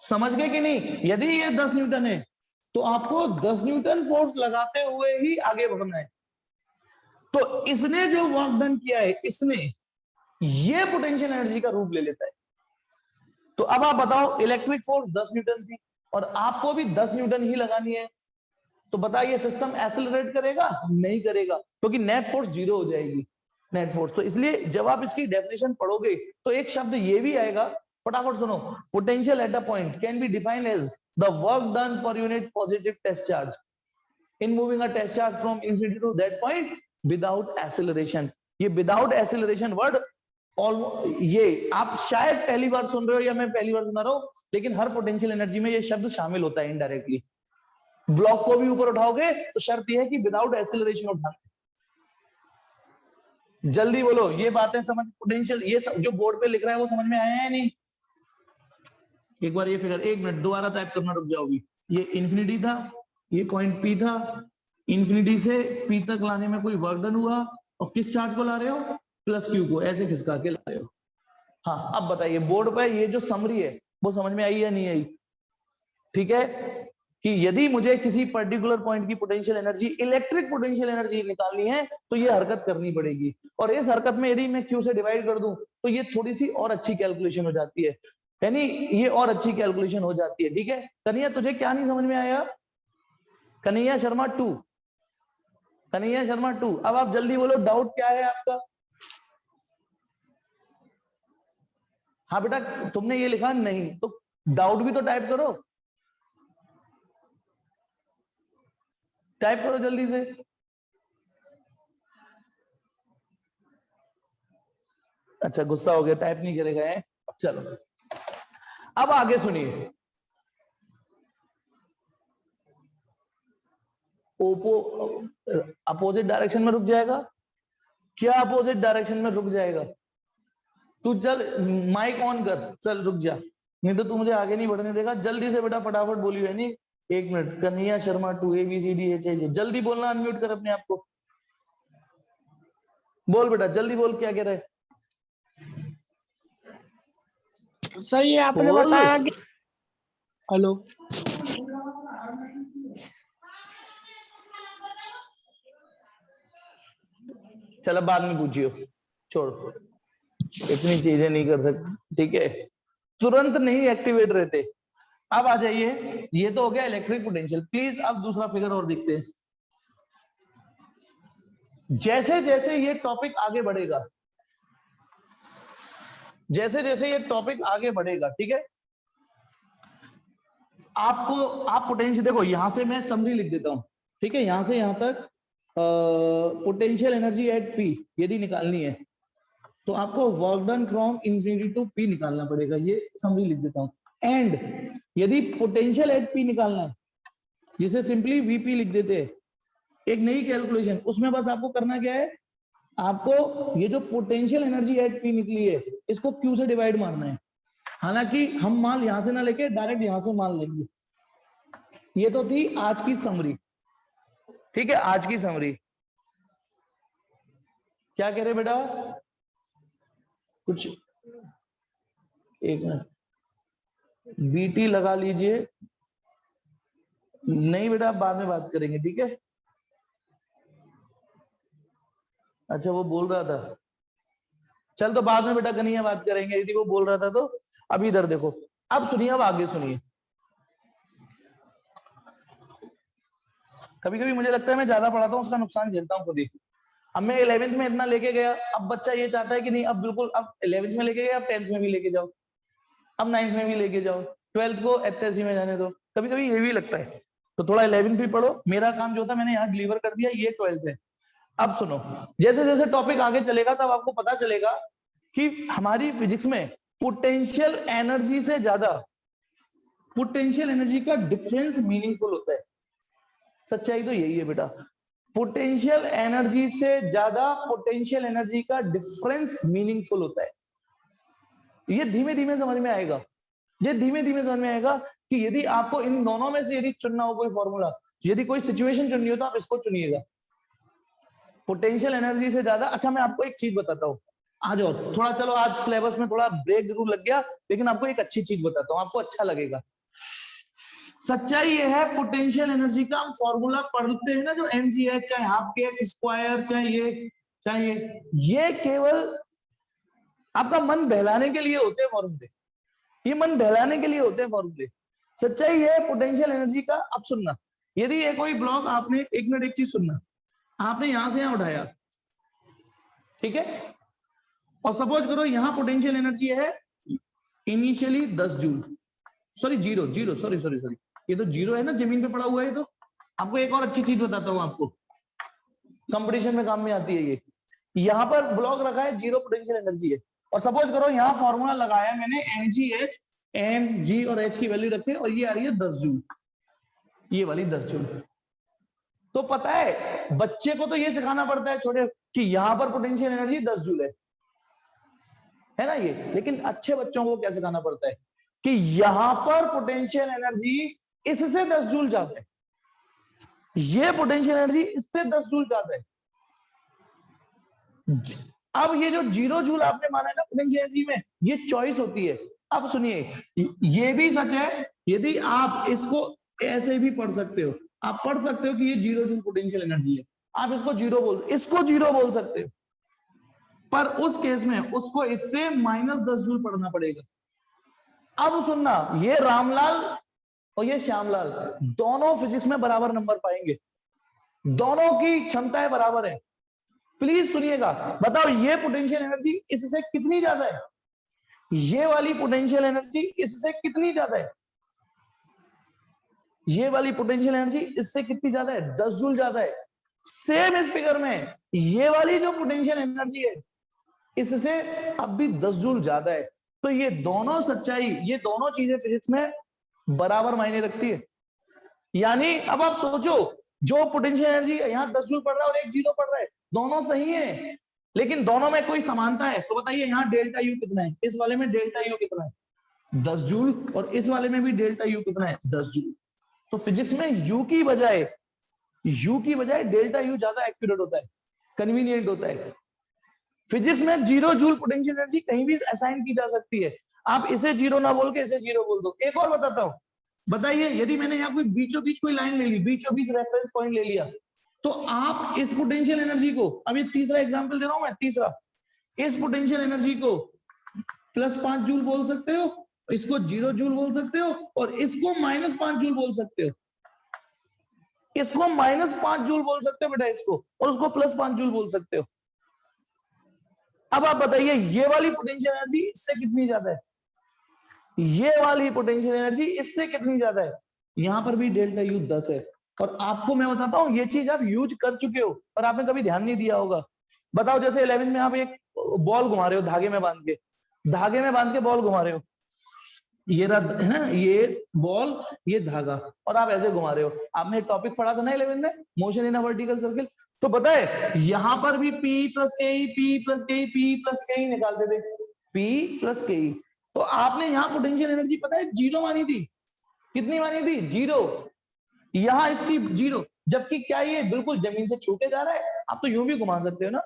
समझ गए कि नहीं? यदि ये 10 न्यूटन है तो आपको 10 न्यूटन फोर्स लगाते हुए ही आगे बढ़ना है। तो इसने जो वर्क डन किया है, इसने ये पोटेंशियल एनर्जी का रूप ले लेता है। तो अब आप बताओ, इलेक्ट्रिक फोर्स 10 न्यूटन थी और आपको भी 10 न्यूटन ही लगानी है, तो बताइए सिस्टम एक्सेलरेट करेगा? नहीं करेगा, क्योंकि नेट फोर्स 0 हो जाएगी, नेट फोर्स। तो इसलिए जब आप इसकी डेफिनेशन पढ़ोगे तो एक शब्द ये भी आएगा, फटाफट सुनो, potential at a point can be defined as the work done per unit positive test charge in moving a test charge from infinity to that point without acceleration. ये विदाउट एक्सेलरेशन वर्ड ये आप शायद पहली बार सुन रहे हो या मैं पहली बार सुना रहा हूं, लेकिन हर पोटेंशियल एनर्जी में ये शब्द शामिल होता है इनडायरेक्टली। ब्लॉक को भी ऊपर उठाओगे तो शर्त यह है कि विदाउट एक्सेलरेशन उठाना। जल्दी बोलो, ये बातें समझ, पोटेंशियल ये जो बोर्ड पे लिख रहा है वो समझ में आया है नहीं? एक बार ये फिगर, एक मिनट दोबारा टाइप करना, रुक जाओ भी। ये इन्फिनिटी था, ये पॉइंट पी था, इन्फिनिटी से पी तक लाने में कोई वर्क डन हुआ, और किस चार्ज को ला रहे हो? प्लस क्यू को ऐसे खिसका के ला रहे हो। हाँ, अब बताइए बोर्ड पे ये जो समरी है वो समझ में आई या नहीं आई? ठीक है, कि यदि मुझे किसी पर्टिकुलर पॉइंट की potential energy, electric potential energy निकालनी है तो ये हरकत करनी पड़ेगी, और इस हरकत में यदि मैं क्यू से डिवाइड कर दूं तो ये थोड़ी सी और अच्छी कैलकुलेशन हो जाती है, यानी ये और अच्छी कैलकुलेशन हो जाती है। ठीक है कन्हैया, तुझे क्या नहीं समझ में आया? कन्हैया शर्मा 2, कन्हैया शर्मा 2, अब आप जल्दी बोलो डाउट क्या है आपका? हाँ बेटा, तुमने ये लिखा नहीं तो डाउट भी तो टाइप करो, टाइप करो जल्दी से। अच्छा गुस्सा हो गया, टाइप नहीं करेगा है? चलो अब आगे सुनिए। ओपो अपोजिट डायरेक्शन में रुक जाएगा क्या? अपोजिट डायरेक्शन में रुक जाएगा? तू चल माइक ऑन कर, चल रुक जा, नहीं तो तू मुझे आगे नहीं बढ़ने देगा। जल्दी से बेटा फटाफट बोलियो, है नहीं? एक मिनट, कन्हैया शर्मा 2 ABCD जल्दी बोलना, अनम्यूट कर अपने आप को, बोल बेटा जल्दी बोल, क्या कह रहे? सर ये आपने बोल। बताया कि हेलो, चलो बाद में पूछियो, छोड़, इतनी चीजें नहीं कर सकते, ठीक है? तुरंत नहीं एक्टिवेट रहते। अब आ जाइए, ये तो हो गया इलेक्ट्रिक पोटेंशियल। प्लीज अब दूसरा फिगर और देखते हैं। जैसे जैसे ये टॉपिक आगे बढ़ेगा, जैसे जैसे ये टॉपिक आगे बढ़ेगा, ठीक है, आपको आप पोटेंशियल देखो, यहां से मैं समरी लिख देता हूं, ठीक है, यहां से यहां तक पोटेंशियल एनर्जी एट पी यदि निकालनी है तो आपको work done from infinity to P निकालना पड़ेगा, ये समरी लिख देता हूं। एंड यदि पोटेंशियल एट पी निकालना है, जिसे सिंपली वीपी लिख देते हैं, एक नई कैलकुलेशन, उसमें बस आपको करना क्या है, आपको ये जो पोटेंशियल एनर्जी एट पी निकली है इसको क्यू से डिवाइड मारना है। हालांकि हम मान यहां से ना लेके डायरेक्ट यहां से मान लेंगे। ये तो थी आज की समरी, ठीक है, आज की समरी। क्या कह रहे बेटा? कुछ एक मिनट, बीटी लगा लीजिए। नहीं बेटा, आप बाद में बात करेंगे, ठीक है? अच्छा वो बोल रहा था, चल तो बाद में बेटा कन्हैया बात करेंगे, यदि वो बोल रहा था तो। अभी इधर देखो, अब सुनिए, अब आगे सुनिए। कभी कभी मुझे लगता है मैं ज्यादा पढ़ाता हूँ, उसका नुकसान झेलता हूँ खुद ही। अब मैं 11th में इतना लेके गया, अब बच्चा ये चाहता है कि नहीं अब बिल्कुल, अब 11th में लेके गया, अब 10th में भी लेके जाओ, अब 9th में भी लेके जाओ, 12th को एचएससी में जाने दो। कभी कभी ये भी लगता है, तो थोड़ा 11th भी पढ़ो। मेरा काम जो था मैंने यहाँ डिलीवर कर दिया, ये 12th है। अब सुनो, जैसे जैसे टॉपिक आगे चलेगा तब आपको पता चलेगा कि हमारी फिजिक्स में पोटेंशियल एनर्जी से ज्यादा पोटेंशियल एनर्जी का डिफरेंस मीनिंगफुल होता है। सच्चाई तो यही है बेटा, पोटेंशियल एनर्जी से ज्यादा पोटेंशियल एनर्जी का डिफरेंस मीनिंगफुल होता है। ये धीमे धीमे समझ में आएगा, ये धीमे धीमे समझ में आएगा कि यदि आपको इन दोनों में से यदि चुनना हो कोई फॉर्मूला, यदि कोई सिचुएशन चुननी हो तो आप इसको चुनिएगा, पोटेंशियल एनर्जी से ज्यादा। अच्छा मैं आपको एक चीज बताता हूँ, आज और थोड़ा, चलो आज सिलेबस में थोड़ा ब्रेक जरूर लग गया, लेकिन आपको एक अच्छी चीज बताता हूँ, आपको अच्छा लगेगा। सच्चाई ये है, पोटेंशियल एनर्जी का हम फॉर्मूला पढ़ते हैं ना, जो mgh चाहे हाफ के एक्स स्क्वायर चाहे ये केवल आपका मन बहलाने के लिए होते हैं फॉर्मूले, ये मन बहलाने के लिए होते हैं फॉर्मूले। सच्चाई है पोटेंशियल एनर्जी का। अब सुनना, यदि ये कोई ब्लॉक आपने, एक मिनट एक चीज सुनना, आपने यहां से यहां उठाया, ठीक है, और सपोज करो यहां पोटेंशियल एनर्जी है initially 10 joule, sorry zero sorry, ये तो जीरो है ना, जमीन पे पड़ा हुआ है। तो आपको एक और अच्छी चीज बताता हूं, आपको कंपटीशन में काम में आती है ये। यहां पर ब्लॉक रखा है, जीरो पोटेंशियल एनर्जी है, और सपोज करो यहां फॉर्मूला लगाया मैंने, mgh, mg और h की वैल्यू रखे, और ये आ रही है 10 जूल, ये वाली 10 जूल। तो पता है बच्चे को तो ये सिखाना पड़ता है छोटे, कि यहां पर पोटेंशियल एनर्जी 10 जूल है ना ये, लेकिन अच्छे बच्चों को क्या सिखाना पड़ता है कि यहां पर पोटेंशियल एनर्जी इससे 10 जूल ज्यादा है, ये पोटेंशियल एनर्जी इससे 10 जूल ज्यादा है। अब ये जो 0 जूल आपने माना है ना पोटेंशियल एनर्जी में, ये चॉइस होती है। अब सुनिए, ये भी सच है, यदि आप इसको ऐसे भी पढ़ सकते हो, आप पढ़ सकते हो कि ये 0 जूल पोटेंशियल एनर्जी है, आप इसको जीरो बोल सकते हो, पर उस केस में उसको इससे -10 जूल पढ़ना पड़ेगा। अब सुनना, ये रामलाल और ये श्यामलाल दोनों फिजिक्स में बराबर नंबर पाएंगे, दोनों की क्षमताएं बराबर है। प्लीज सुनिएगा, बताओ ये पोटेंशियल एनर्जी इससे कितनी ज्यादा है, ये वाली पोटेंशियल एनर्जी इससे कितनी ज्यादा है, ये वाली पोटेंशियल एनर्जी इससे कितनी ज्यादा है, 10 जूल ज्यादा है। सेम इस फिगर में ये वाली जो पोटेंशियल एनर्जी है इससे अब भी 10 जूल ज्यादा है। तो ये दोनों सच्चाई, ये दोनों चीजें फिजिक्स में बराबर मायने रखती है। यानी अब आप सोचो, जो पोटेंशियल एनर्जी यहाँ 10 जूल पड़ रहा है और एक 0 पड़ रहा है, दोनों सही है, लेकिन दोनों में कोई समानता है। तो बताइए यहाँ डेल्टा यू कितना है, इस वाले में डेल्टा यू कितना है, 10 जूल, और इस वाले में भी डेल्टा यू कितना है, 10 जूल। तो फिजिक्स में यू की बजाय डेल्टा यू ज्यादा एक्यूरेट होता है, कन्वीनियंट होता है। फिजिक्स में 0 जूल पोटेंशियल एनर्जी कहीं भी असाइन की जा सकती है, आप इसे 0 ना बोल के इसे 0 बोल दो। एक और बताता हूं, बताइए यदि मैंने यहाँ कोई बीचों बीच कोई लाइन ले ली, बीचों बीच रेफरेंस पॉइंट ले लिया, तो आप इस पोटेंशियल एनर्जी को, अभी तीसरा एग्जांपल दे रहा हूं मैं, तीसरा, इस पोटेंशियल एनर्जी को +5 जूल बोल सकते हो, इसको 0 जूल बोल सकते हो, और इसको -5 जूल बोल सकते हो, इसको -5 जूल बोल सकते हो बेटा इसको, और उसको +5 जूल बोल सकते हो। अब आप बताइए ये वाली पोटेंशियल एनर्जी इससे कितनी ज्यादा है, ये वाली पोटेंशियल एनर्जी इससे कितनी ज्यादा है। यहां पर भी डेल्टा यू 10 है, और आपको मैं बताता हूं ये चीज आप यूज कर चुके हो और आपने कभी ध्यान नहीं दिया होगा। बताओ जैसे 11th में आप एक बॉल घुमा रहे हो, धागे में बांध के बॉल घुमा रहे हो, ये रहा है ना, ये बॉल ये धागा, और आप ऐसे घुमा रहे हो। आपने टॉपिक पढ़ा था ना 11th में, motion in a vertical circle. तो पता है यहां पर भी P+KE निकालते थे, P+KE। तो आपने यहाँ पोटेंशियल एनर्जी पता है 0 मानी थी, कितनी मानी थी, 0। यहां इसकी 0, जबकि क्या ये बिल्कुल जमीन से छूटे जा रहा है, आप तो यूं भी घुमा सकते हो ना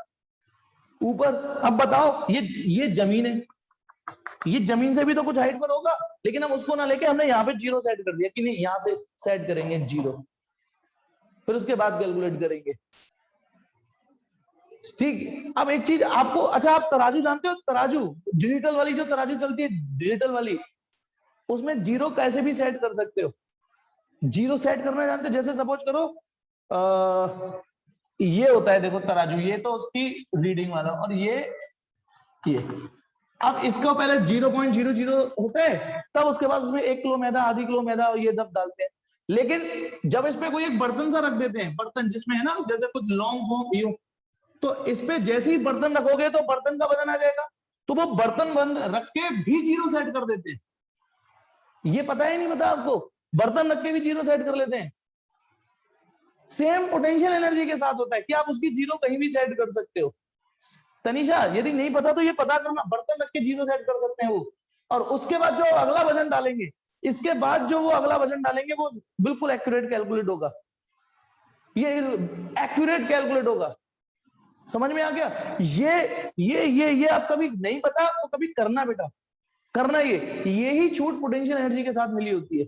ऊपर। अब बताओ ये जमीन है, ये जमीन से भी तो कुछ हाइट पर होगा, लेकिन हम उसको ना लेके हमने यहाँ पे 0 सेट कर दिया कि नहीं यहां से सेट करेंगे 0, फिर उसके बाद कैलकुलेट करेंगे। ठीक। अब एक चीज आपको, अच्छा आप तराजू जानते हो, तराजू डिजिटल वाली जो तराजू चलती है डिजिटल वाली, उसमें जीरो कैसे भी सेट कर सकते हो। जीरो सेट करना जानते हो, जैसे सपोज करो ये होता है देखो तराजू, ये तो उसकी रीडिंग वाला, और ये अब इसका पहले 0.00 होता है, तब उसके बाद उसमें 1 किलो मैदा, आधी किलो मैदा और ये दब डालते हैं। लेकिन जब इस पे कोई एक बर्तन सा रख देते हैं, बर्तन जिसमें है ना जैसे कुछ लॉन्ग हो यूं, तो इस पे जैसे ही बर्तन रखोगे तो बर्तन का वजन आ जाएगा, तो वो बर्तन बंद रख के भी जीरो सेट कर देते हैं। ये पता ही नहीं पता आपको, बर्तन रख के भी जीरो सेट कर लेते हैं। सेम पोटेंशियल एनर्जी के साथ होता है कि आप उसकी जीरो कहीं भी सेट कर सकते हो। तनिषा यदि नहीं पता तो ये पता करना, बर्तन रख के जीरो सेट कर सकते हैं वो, और उसके बाद जो अगला वजन डालेंगे, इसके बाद जो वो अगला वजन डालेंगे वो बिल्कुल एक्यूरेट कैलकुलेट होगा, ये एक्यूरेट कैलकुलेट होगा। समझ में आ गया? ये आप कभी नहीं पता तो कभी करना बेटा, करना। ये ही छूट पोटेंशियल एनर्जी के साथ मिली होती है।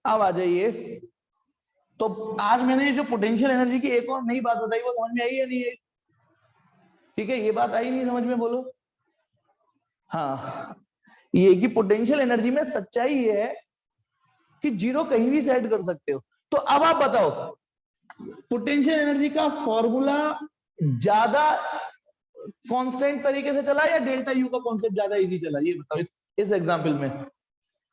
अब आ जाइए, तो आज मैंने जो पोटेंशियल एनर्जी की एक और नई बात बताई, वो समझ में आई या नहीं आई? ठीक है, ये बात आई नहीं समझ में, बोलो। हाँ, ये कि पोटेंशियल एनर्जी में सच्चाई ये है कि जीरो कहीं भी सेट कर सकते हो। तो अब आप बताओ, पोटेंशियल एनर्जी का फॉर्मूला ज्यादा कांस्टेंट तरीके से चला या डेल्टा यू का कॉन्सेप्ट ज्यादा इजी चला, ये बताओ इस एग्जांपल में।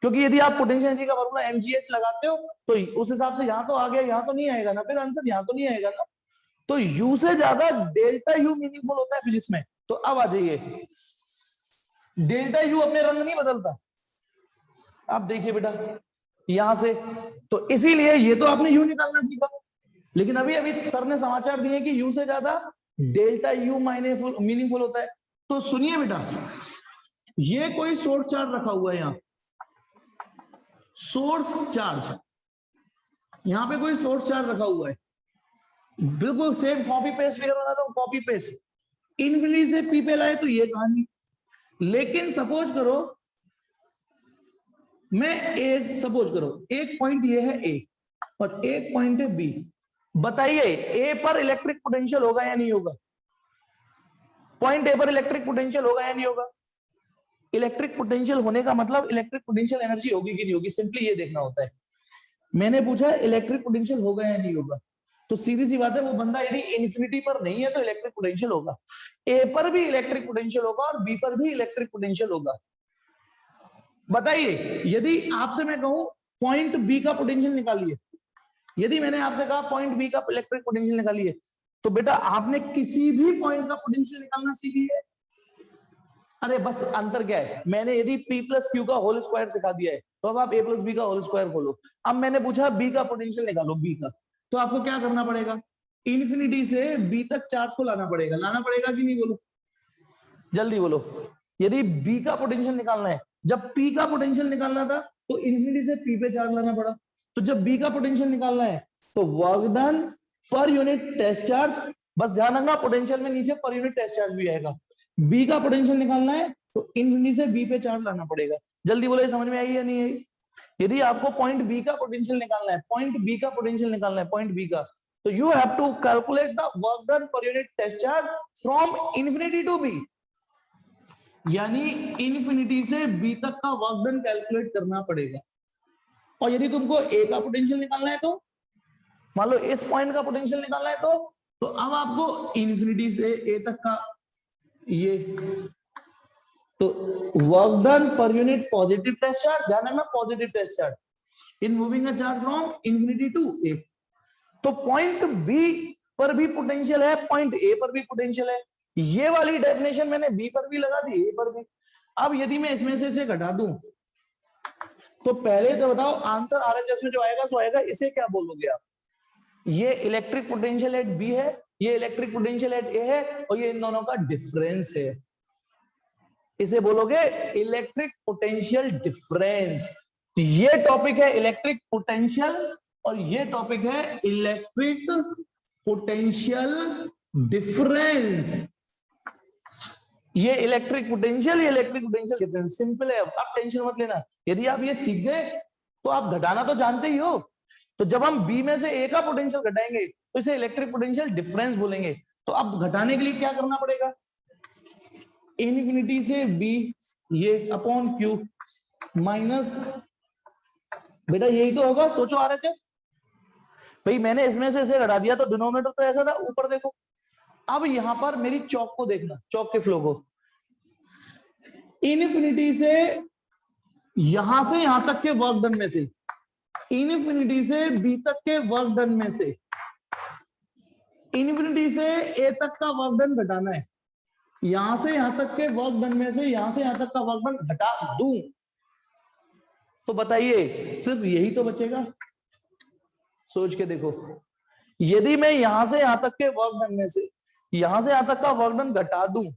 क्योंकि यदि आप पोटेंशियल एनर्जी का फॉर्मूला mgh लगाते हो तो उस हिसाब से यहां तो आ गया, यहां तो नहीं आएगा ना, फिर आंसर यहां तो नहीं आएगा ना। तो यू से ज्यादा डेल्टा यू मीनिंगफुल होता है फिजिक्स में। तो अब आ जाइए, डेल्टा यू अपने रंग नहीं बदलता, आप देखिए बेटा यहां से, तो इसीलिए ये तो आपने यू निकालना सीखा, लेकिन अभी अभी सर ने समाचार दिए कि यू से ज्यादा डेल्टा यू मीनिंगफुल होता है। तो सुनिए बेटा, ये कोई सोर्स चार्ज रखा हुआ है, यहां सोर्स चार्ज, यहां पे कोई सोर्स चार्ज रखा हुआ है, बिल्कुल सेम कॉपी पेस्ट फिगर बना दो, कॉपी पेस्ट, इन्फिनिटी से पी पे लाए तो ये कहानी। लेकिन सपोज करो मैं ए, सपोज करो एक पॉइंट ये है ए और एक पॉइंट है बी, बताइए ए पर इलेक्ट्रिक पोटेंशियल होगा या नहीं होगा? पॉइंट ए पर इलेक्ट्रिक पोटेंशियल होगा या नहीं होगा? इलेक्ट्रिक पोटेंशियल होने का मतलब इलेक्ट्रिक पोटेंशियल एनर्जी होगी कि नहीं होगी, सिंपली ये देखना होता है। मैंने पूछा इलेक्ट्रिक पोटेंशियल होगा या नहीं होगा, तो सीधी सी बात है, वो बंदा यदि इन्फिनिटी पर नहीं है तो इलेक्ट्रिक पोटेंशियल होगा, ए पर भी इलेक्ट्रिक पोटेंशियल होगा और बी पर भी इलेक्ट्रिक पोटेंशियल होगा। बताइए यदि आपसे मैं कहूं पॉइंट बी का पोटेंशियल निकालिए, यदि मैंने आपसे कहा पॉइंट बी का इलेक्ट्रिक पोटेंशियल निकालिए, तो बेटा आपने किसी भी पॉइंट का पोटेंशियल निकालना सीख लिया है। अरे बस अंतर क्या है, मैंने यदि p प्लस क्यू का होल स्क्वायर सिखा दिया है, तो अब आप a प्लस बी का होल स्क्वायर खोलो। अब मैंने पूछा b का पोटेंशियल निकालो, b का, तो आपको क्या करना पड़ेगा, इन्फिनिटी से b तक चार्ज को लाना पड़ेगा कि नहीं, बोलो जल्दी बोलो। यदि b का पोटेंशियल निकालना है, जब p का पोटेंशियल निकालना था तो इन्फिनिटी से p पे चार्ज लाना पड़ा, तो जब b का पोटेंशियल निकालना है तो work done per unit test charge, बस ध्यान रखना पोटेंशियल में नीचे पर यूनिट टेस्ट चार्ज भी आएगा। बी का पोटेंशियल निकालना है तो इन्फिनिटी से बी पे चार्ज लाना पड़ेगा। जल्दी बोलो, समझ में आई या नहीं आई? यदि आपको पॉइंट बी का पोटेंशियल निकालना है, पॉइंट बी का पोटेंशियल निकालना है, पॉइंट बी का, तो you have to calculate the work done per unit test charge from infinity to B, यानी इन्फिनिटी से बी तक का वर्क डन कैलकुलेट करना पड़ेगा। और यदि तुमको ए का पोटेंशियल निकालना है, तो मान लो इस पॉइंट का पोटेंशियल निकालना है, तो अब आपको इन्फिनिटी से ए तक का ये, तो work done per unit positive test charge, ध्यान रखना positive test charge in moving a charge from infinity to A. तो पॉइंट बी पर भी पोटेंशियल है, पॉइंट ए पर भी पोटेंशियल है, ये वाली डेफिनेशन मैंने बी पर भी लगा दी, ए पर भी। अब यदि मैं इसमें से इसे घटा दूं, तो पहले तो बताओ आंसर आरएचएस में जो आएगा सो आएगा, इसे क्या बोलोगे आप? ये इलेक्ट्रिक पोटेंशियल एट बी है, ये इलेक्ट्रिक पोटेंशियल एट ए है, और ये इन दोनों का डिफरेंस है, इसे बोलोगे इलेक्ट्रिक पोटेंशियल डिफरेंस। ये टॉपिक है इलेक्ट्रिक पोटेंशियल और ये टॉपिक है इलेक्ट्रिक पोटेंशियल डिफरेंस। ये इलेक्ट्रिक पोटेंशियल, ये इलेक्ट्रिक पोटेंशियल डिफरेंस, सिंपल है। अब टेंशन मत लेना, यदि आप ये सीख गए तो आप घटाना तो जानते ही हो, तो जब हम बी में से ए का पोटेंशियल घटाएंगे तो इसे इलेक्ट्रिक पोटेंशियल डिफरेंस बोलेंगे। तो अब घटाने के लिए क्या करना पड़ेगा, इनफिनिटी से बी ये अपॉन क्यू माइनस, बेटा यही तो होगा, सोचो आ रहे थे भाई, मैंने इसमें से इसे घटा दिया तो डिनोमिनेटर तो ऐसा था, ऊपर देखो। अब यहां पर मेरी चौक को देखना, चौक के फ्लो को, इनफिनिटी से यहां तक के वर्क डन में से, इनफिनिटी से बी तक के वर्क डन में से इनफिनिटी से ए तक का वर्क डन घटाना है। यहां से यहां तक के वर्क डन में से यहां से यहां तक का वर्क डन घटा दूं तो बताइए सिर्फ यही तो बचेगा। सोच के देखो, यदि मैं यहां से यहां तक के वर्क डन में से यहां से यहां तक का वर्क डन घटा दूं,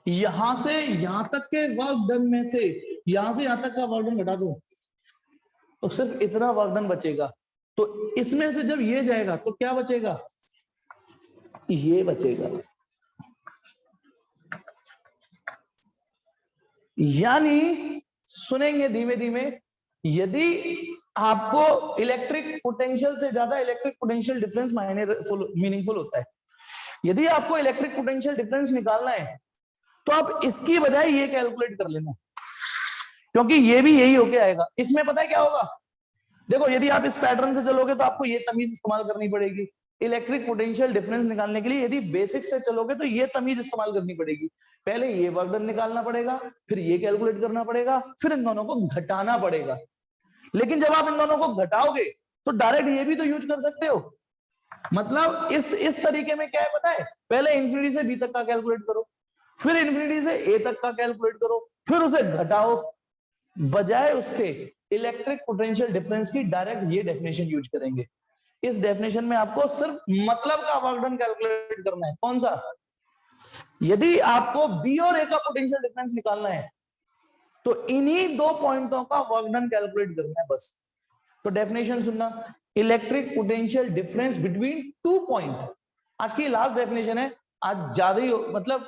यहां से यहां तक के वर्क डन में से यहां से यहां तक का वर्क डन घटा दूं तो सिर्फ इतना वर्क डन बचेगा। तो इसमें से जब ये जाएगा तो क्या बचेगा, ये बचेगा। यानी सुनेंगे धीमे धीमे, यदि आपको इलेक्ट्रिक पोटेंशियल से ज्यादा इलेक्ट्रिक पोटेंशियल डिफरेंस मीनिंगफुल होता है, यदि आपको इलेक्ट्रिक पोटेंशियल डिफरेंस निकालना है तो आप इसकी बजाय ये कैलकुलेट कर लेना, क्योंकि ये भी यही होके आएगा। इसमें पता है क्या होगा, देखो यदि आप इस पैटर्न से चलोगे तो आपको ये तमीज इस्तेमाल करनी पड़ेगी इलेक्ट्रिक पोटेंशियल डिफरेंस निकालने के लिए। यदि बेसिक से चलोगे तो ये तमीज इस्तेमाल करनी पड़ेगी, पहले ये वर्क डन निकालना पड़ेगा, फिर ये कैलकुलेट करना पड़ेगा, फिर इन दोनों को घटाना पड़ेगा। लेकिन जब आप इन दोनों को घटाओगे तो डायरेक्ट ये भी तो यूज कर सकते हो। मतलब इस तरीके में क्या है पता है, पहले इन्फिनिटी से बी तक का कैलकुलेट करो, फिर इन्फिनिटी से ए तक का कैलकुलेट करो, फिर उसे घटाओ, बजाय उसके इलेक्ट्रिक पोटेंशियल डिफरेंस की डायरेक्ट ये डेफिनेशन यूज करेंगे। इस डेफिनेशन में आपको सिर्फ मतलब का वर्क डन कैलकुलेट करना है। कौन सा, यदि आपको बी और ए का पोटेंशियल डिफरेंस निकालना है तो इन्हीं दो पॉइंटों का वर्क डन कैलकुलेट करना है बस। तो डेफिनेशन सुनना, electric potential difference between two point, आज की लास्ट डेफिनेशन है, आज ज्यादा ही मतलब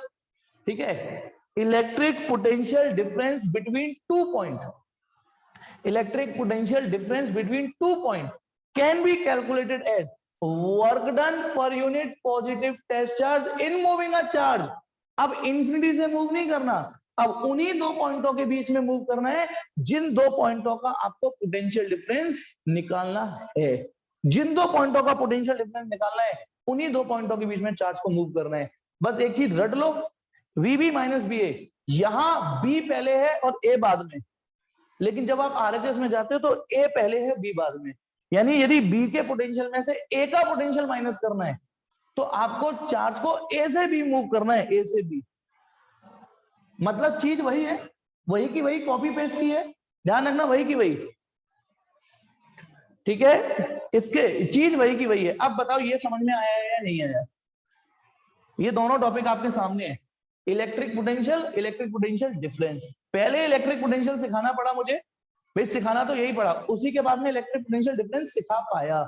ठीक है। Electric potential difference between two point, electric potential difference between two point can be calculated as work done per unit positive test charge in moving a charge. अब infinity से मूव नहीं करना, अब उन्हीं दो पॉइंटों के बीच में मूव करना है जिन दो पॉइंटों का आपको पोटेंशियल डिफरेंस निकालना है। जिन दो पॉइंटों का पोटेंशियल डिफरेंस निकालना है उन्हीं दो पॉइंटों के बीच में चार्ज को मूव करना है। बस एक चीज रट लो, वीबी माइनस बी ए, यहां बी पहले है और ए बाद में, लेकिन जब आप आरएचएस में जाते हो तो ए पहले है बी बाद में। यानी यदि बी के पोटेंशियल में से ए का पोटेंशियल माइनस करना है तो आपको चार्ज को ए से बी मूव करना है, ए से बी। मतलब चीज वही है, वही की वही कॉपी पेस्ट की है, ध्यान रखना, वही की वही, ठीक है, इसके चीज वही की वही है। अब बताओ ये समझ में आया है या नहीं आया। ये दोनों टॉपिक आपके सामने है, इलेक्ट्रिक पोटेंशियल डिफरेंस। पहले इलेक्ट्रिक पोटेंशियल सिखाना पड़ा मुझे, भाई सिखाना तो यही पड़ा, उसी के बाद में इलेक्ट्रिक पोटेंशियल डिफरेंस सिखा पाया,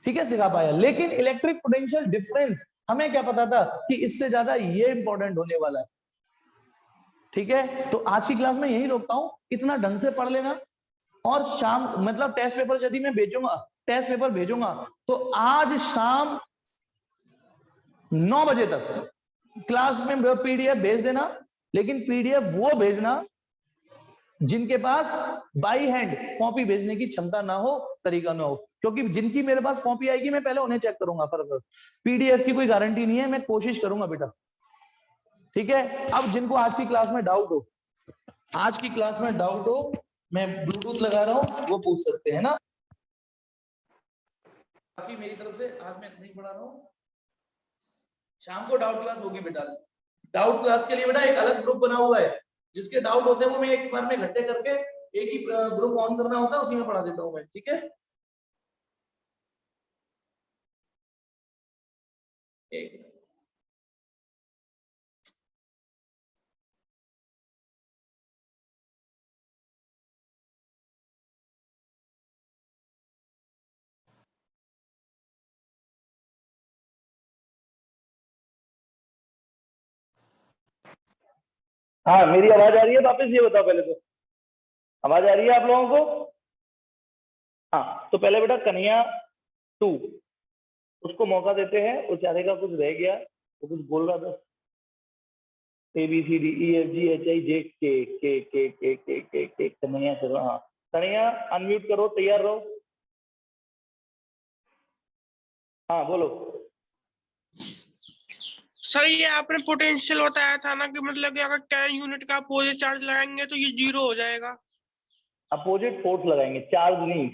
ठीक है, सिखा पाया। लेकिन इलेक्ट्रिक पोटेंशियल डिफरेंस हमें क्या पता था कि इससे ज्यादा ये इंपॉर्टेंट होने वाला है, ठीक है। तो आज की क्लास में यही रोकता हूं, इतना ढंग से पढ़ लेना, और शाम मतलब टेस्ट पेपर यदि मैं भेजूंगा, टेस्ट पेपर भेजूंगा तो आज शाम 9 बजे तक क्लास में पीडीएफ भेज देना। लेकिन पीडीएफ वो भेजना जिनके पास बाई हैंड कॉपी भेजने की क्षमता ना हो, तरीका ना हो, क्योंकि जिनकी मेरे पास कॉपी आएगी मैं पहले उन्हें चेक करूंगा फर्दर, पीडीएफ की कोई गारंटी नहीं है, मैं कोशिश करूंगा बेटा, ठीक है। अब जिनको आज की क्लास में डाउट हो, आज की क्लास में डाउट हो, मैं ब्लूटूथ लगा रहा हूं, वो पूछ सकते हैं ना। बाकी मेरी तरफ से आज मैं इतना ही पढ़ा रहा हूं, शाम को डाउट क्लास होगी बेटा। डाउट क्लास के लिए बेटा एक अलग ग्रुप बना हुआ है, जिसके डाउट होते हैं वो मैं एक बार में इकट्ठे करके एक ही ग्रुप ऑन करना होता है, उसी में पढ़ा देता हूं मैं, ठीक है। एक हाँ, मेरी आवाज आ रही है वापस, ये बताओ पहले तो, आवाज आ रही है आप लोगों को? हाँ, तो पहले बेटा कन्हैया 2, उसको मौका देते हैं, वो चाहेगा कुछ रह गया, वो कुछ बोल रहा था, ABCDEFGHIJK कन्हैया करो। हाँ कन्हैया अनम्यूट करो, तैयार रहो। हाँ बोलो। सर ये आपने पोटेंशियल बताया था ना कि मतलब कि अगर 10 यूनिट का अपोजिट चार्ज लगाएंगे तो ये 0 हो जाएगा। अपोजिट फोर्स लगाएंगे, चार्ज नहीं।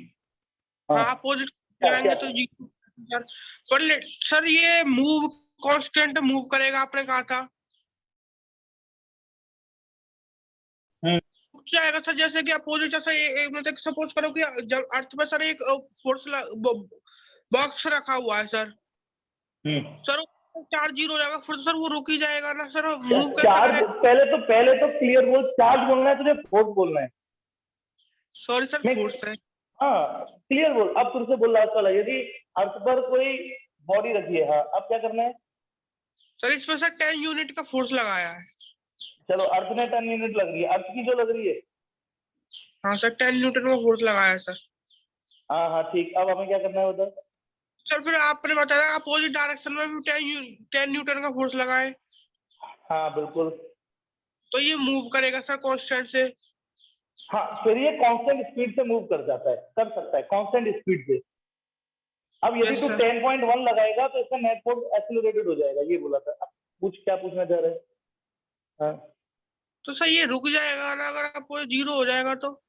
हाँ अपोजिट लगाएंगे तो 0। पर सर ये मूव कांस्टेंट मूव करेगा, आपने कहा था जाएगा सर। जैसे कि अपोजिट जैसा मतलब सपोज करो कि अर्थ में सर एक फोर्स बॉक्स रखा हुआ है सर, सर चार्ज 0 हो जाएगा, फिर सर वो रुक ही जाएगा ना सर, मूव कैसे चार्ज करेगा? पहले तो क्लियर बोल, चार्ज बोलना है तुझे, फोर्स बोलना है? सॉरी सर फोर्स है। हाँ क्लियर बोल। अब तुझसे बोल रहा था, यदि अर्थ पर कोई बॉडी रखी है, हाँ अब क्या करना है? सर इसमें सर 10 यूनिट का फोर्स लगाया है। चलो अर्थ में 10 यूनिट लग रही है, अर्थ की जो लग रही है। हाँ सर 10 न्यूटन का फोर्स लगाया है सर। हाँ हाँ ठीक, अब हमें क्या करना है बता। सर फिर आपने बताया अपोजिट डायरेक्शन में भी 10 न्यूटन का फोर्स लगाए, हाँ बिल्कुल। तो ये मूव करेगा सर कांस्टेंट से। हाँ फिर ये कांस्टेंट स्पीड से मूव कर जाता है, कर सकता है कांस्टेंट स्पीड से। अब यदि तू 10.1 लगाएगा तो इसका नेट फोर्स एक्सीलरेटेड हो जाएगा, ये बोला था। अब पूछ, क्या पूछना चाह रहे हैं? हाँ तो सर ये रुक जाएगा ना अगर अपोजिट 0 हो जाएगा तो?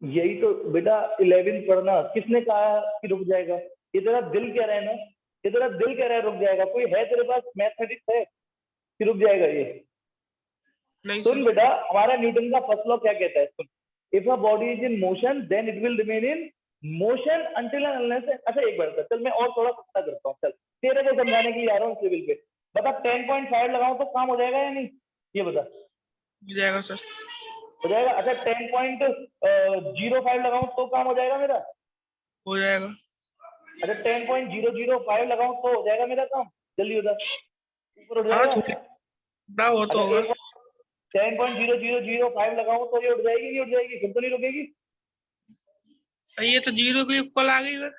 यही तो बेटा 11 पढ़ना, किसने कहा कि रुक जाएगा? ये तेरा दिल कह रहा है ना, ये तेरा दिल कह रहा है रुक जाएगा। कोई है तेरे पास मैथमेटिक्स है कि रुक जाएगा ये? नहीं सुन सर। बेटा, हमारा न्यूटन का फर्स्ट लॉ क्या कहता है, सुन। If a body is in motion then it will remain in motion until and unless. अच्छा एक बार चल, मैं और थोड़ा सस्ता करता हूँ, चल तेरे को समझाने के लिए आ रहा हूँ सिविल पे। बता 10.5 लगाऊं तो काम हो जाएगा या नहीं, ये बता। हो जाएगा सर। हो जाएगा। अच्छा 10.05 लगाऊं तो काम हो जाएगा मेरा? हो जाएगा। अच्छा 10.005 लगाऊं तो हो जाएगा मेरा काम? जल्दी बता, ऊपर उठ हाँ जाएगा? थोड़ा वो तो अच्छा होगा। एक 10.0005 लगाऊं तो ये उठ जाएगी, नहीं उठ जाएगी? फिर तो नहीं रुकेगी? ये तो 0 के इक्वल आ गई फिर।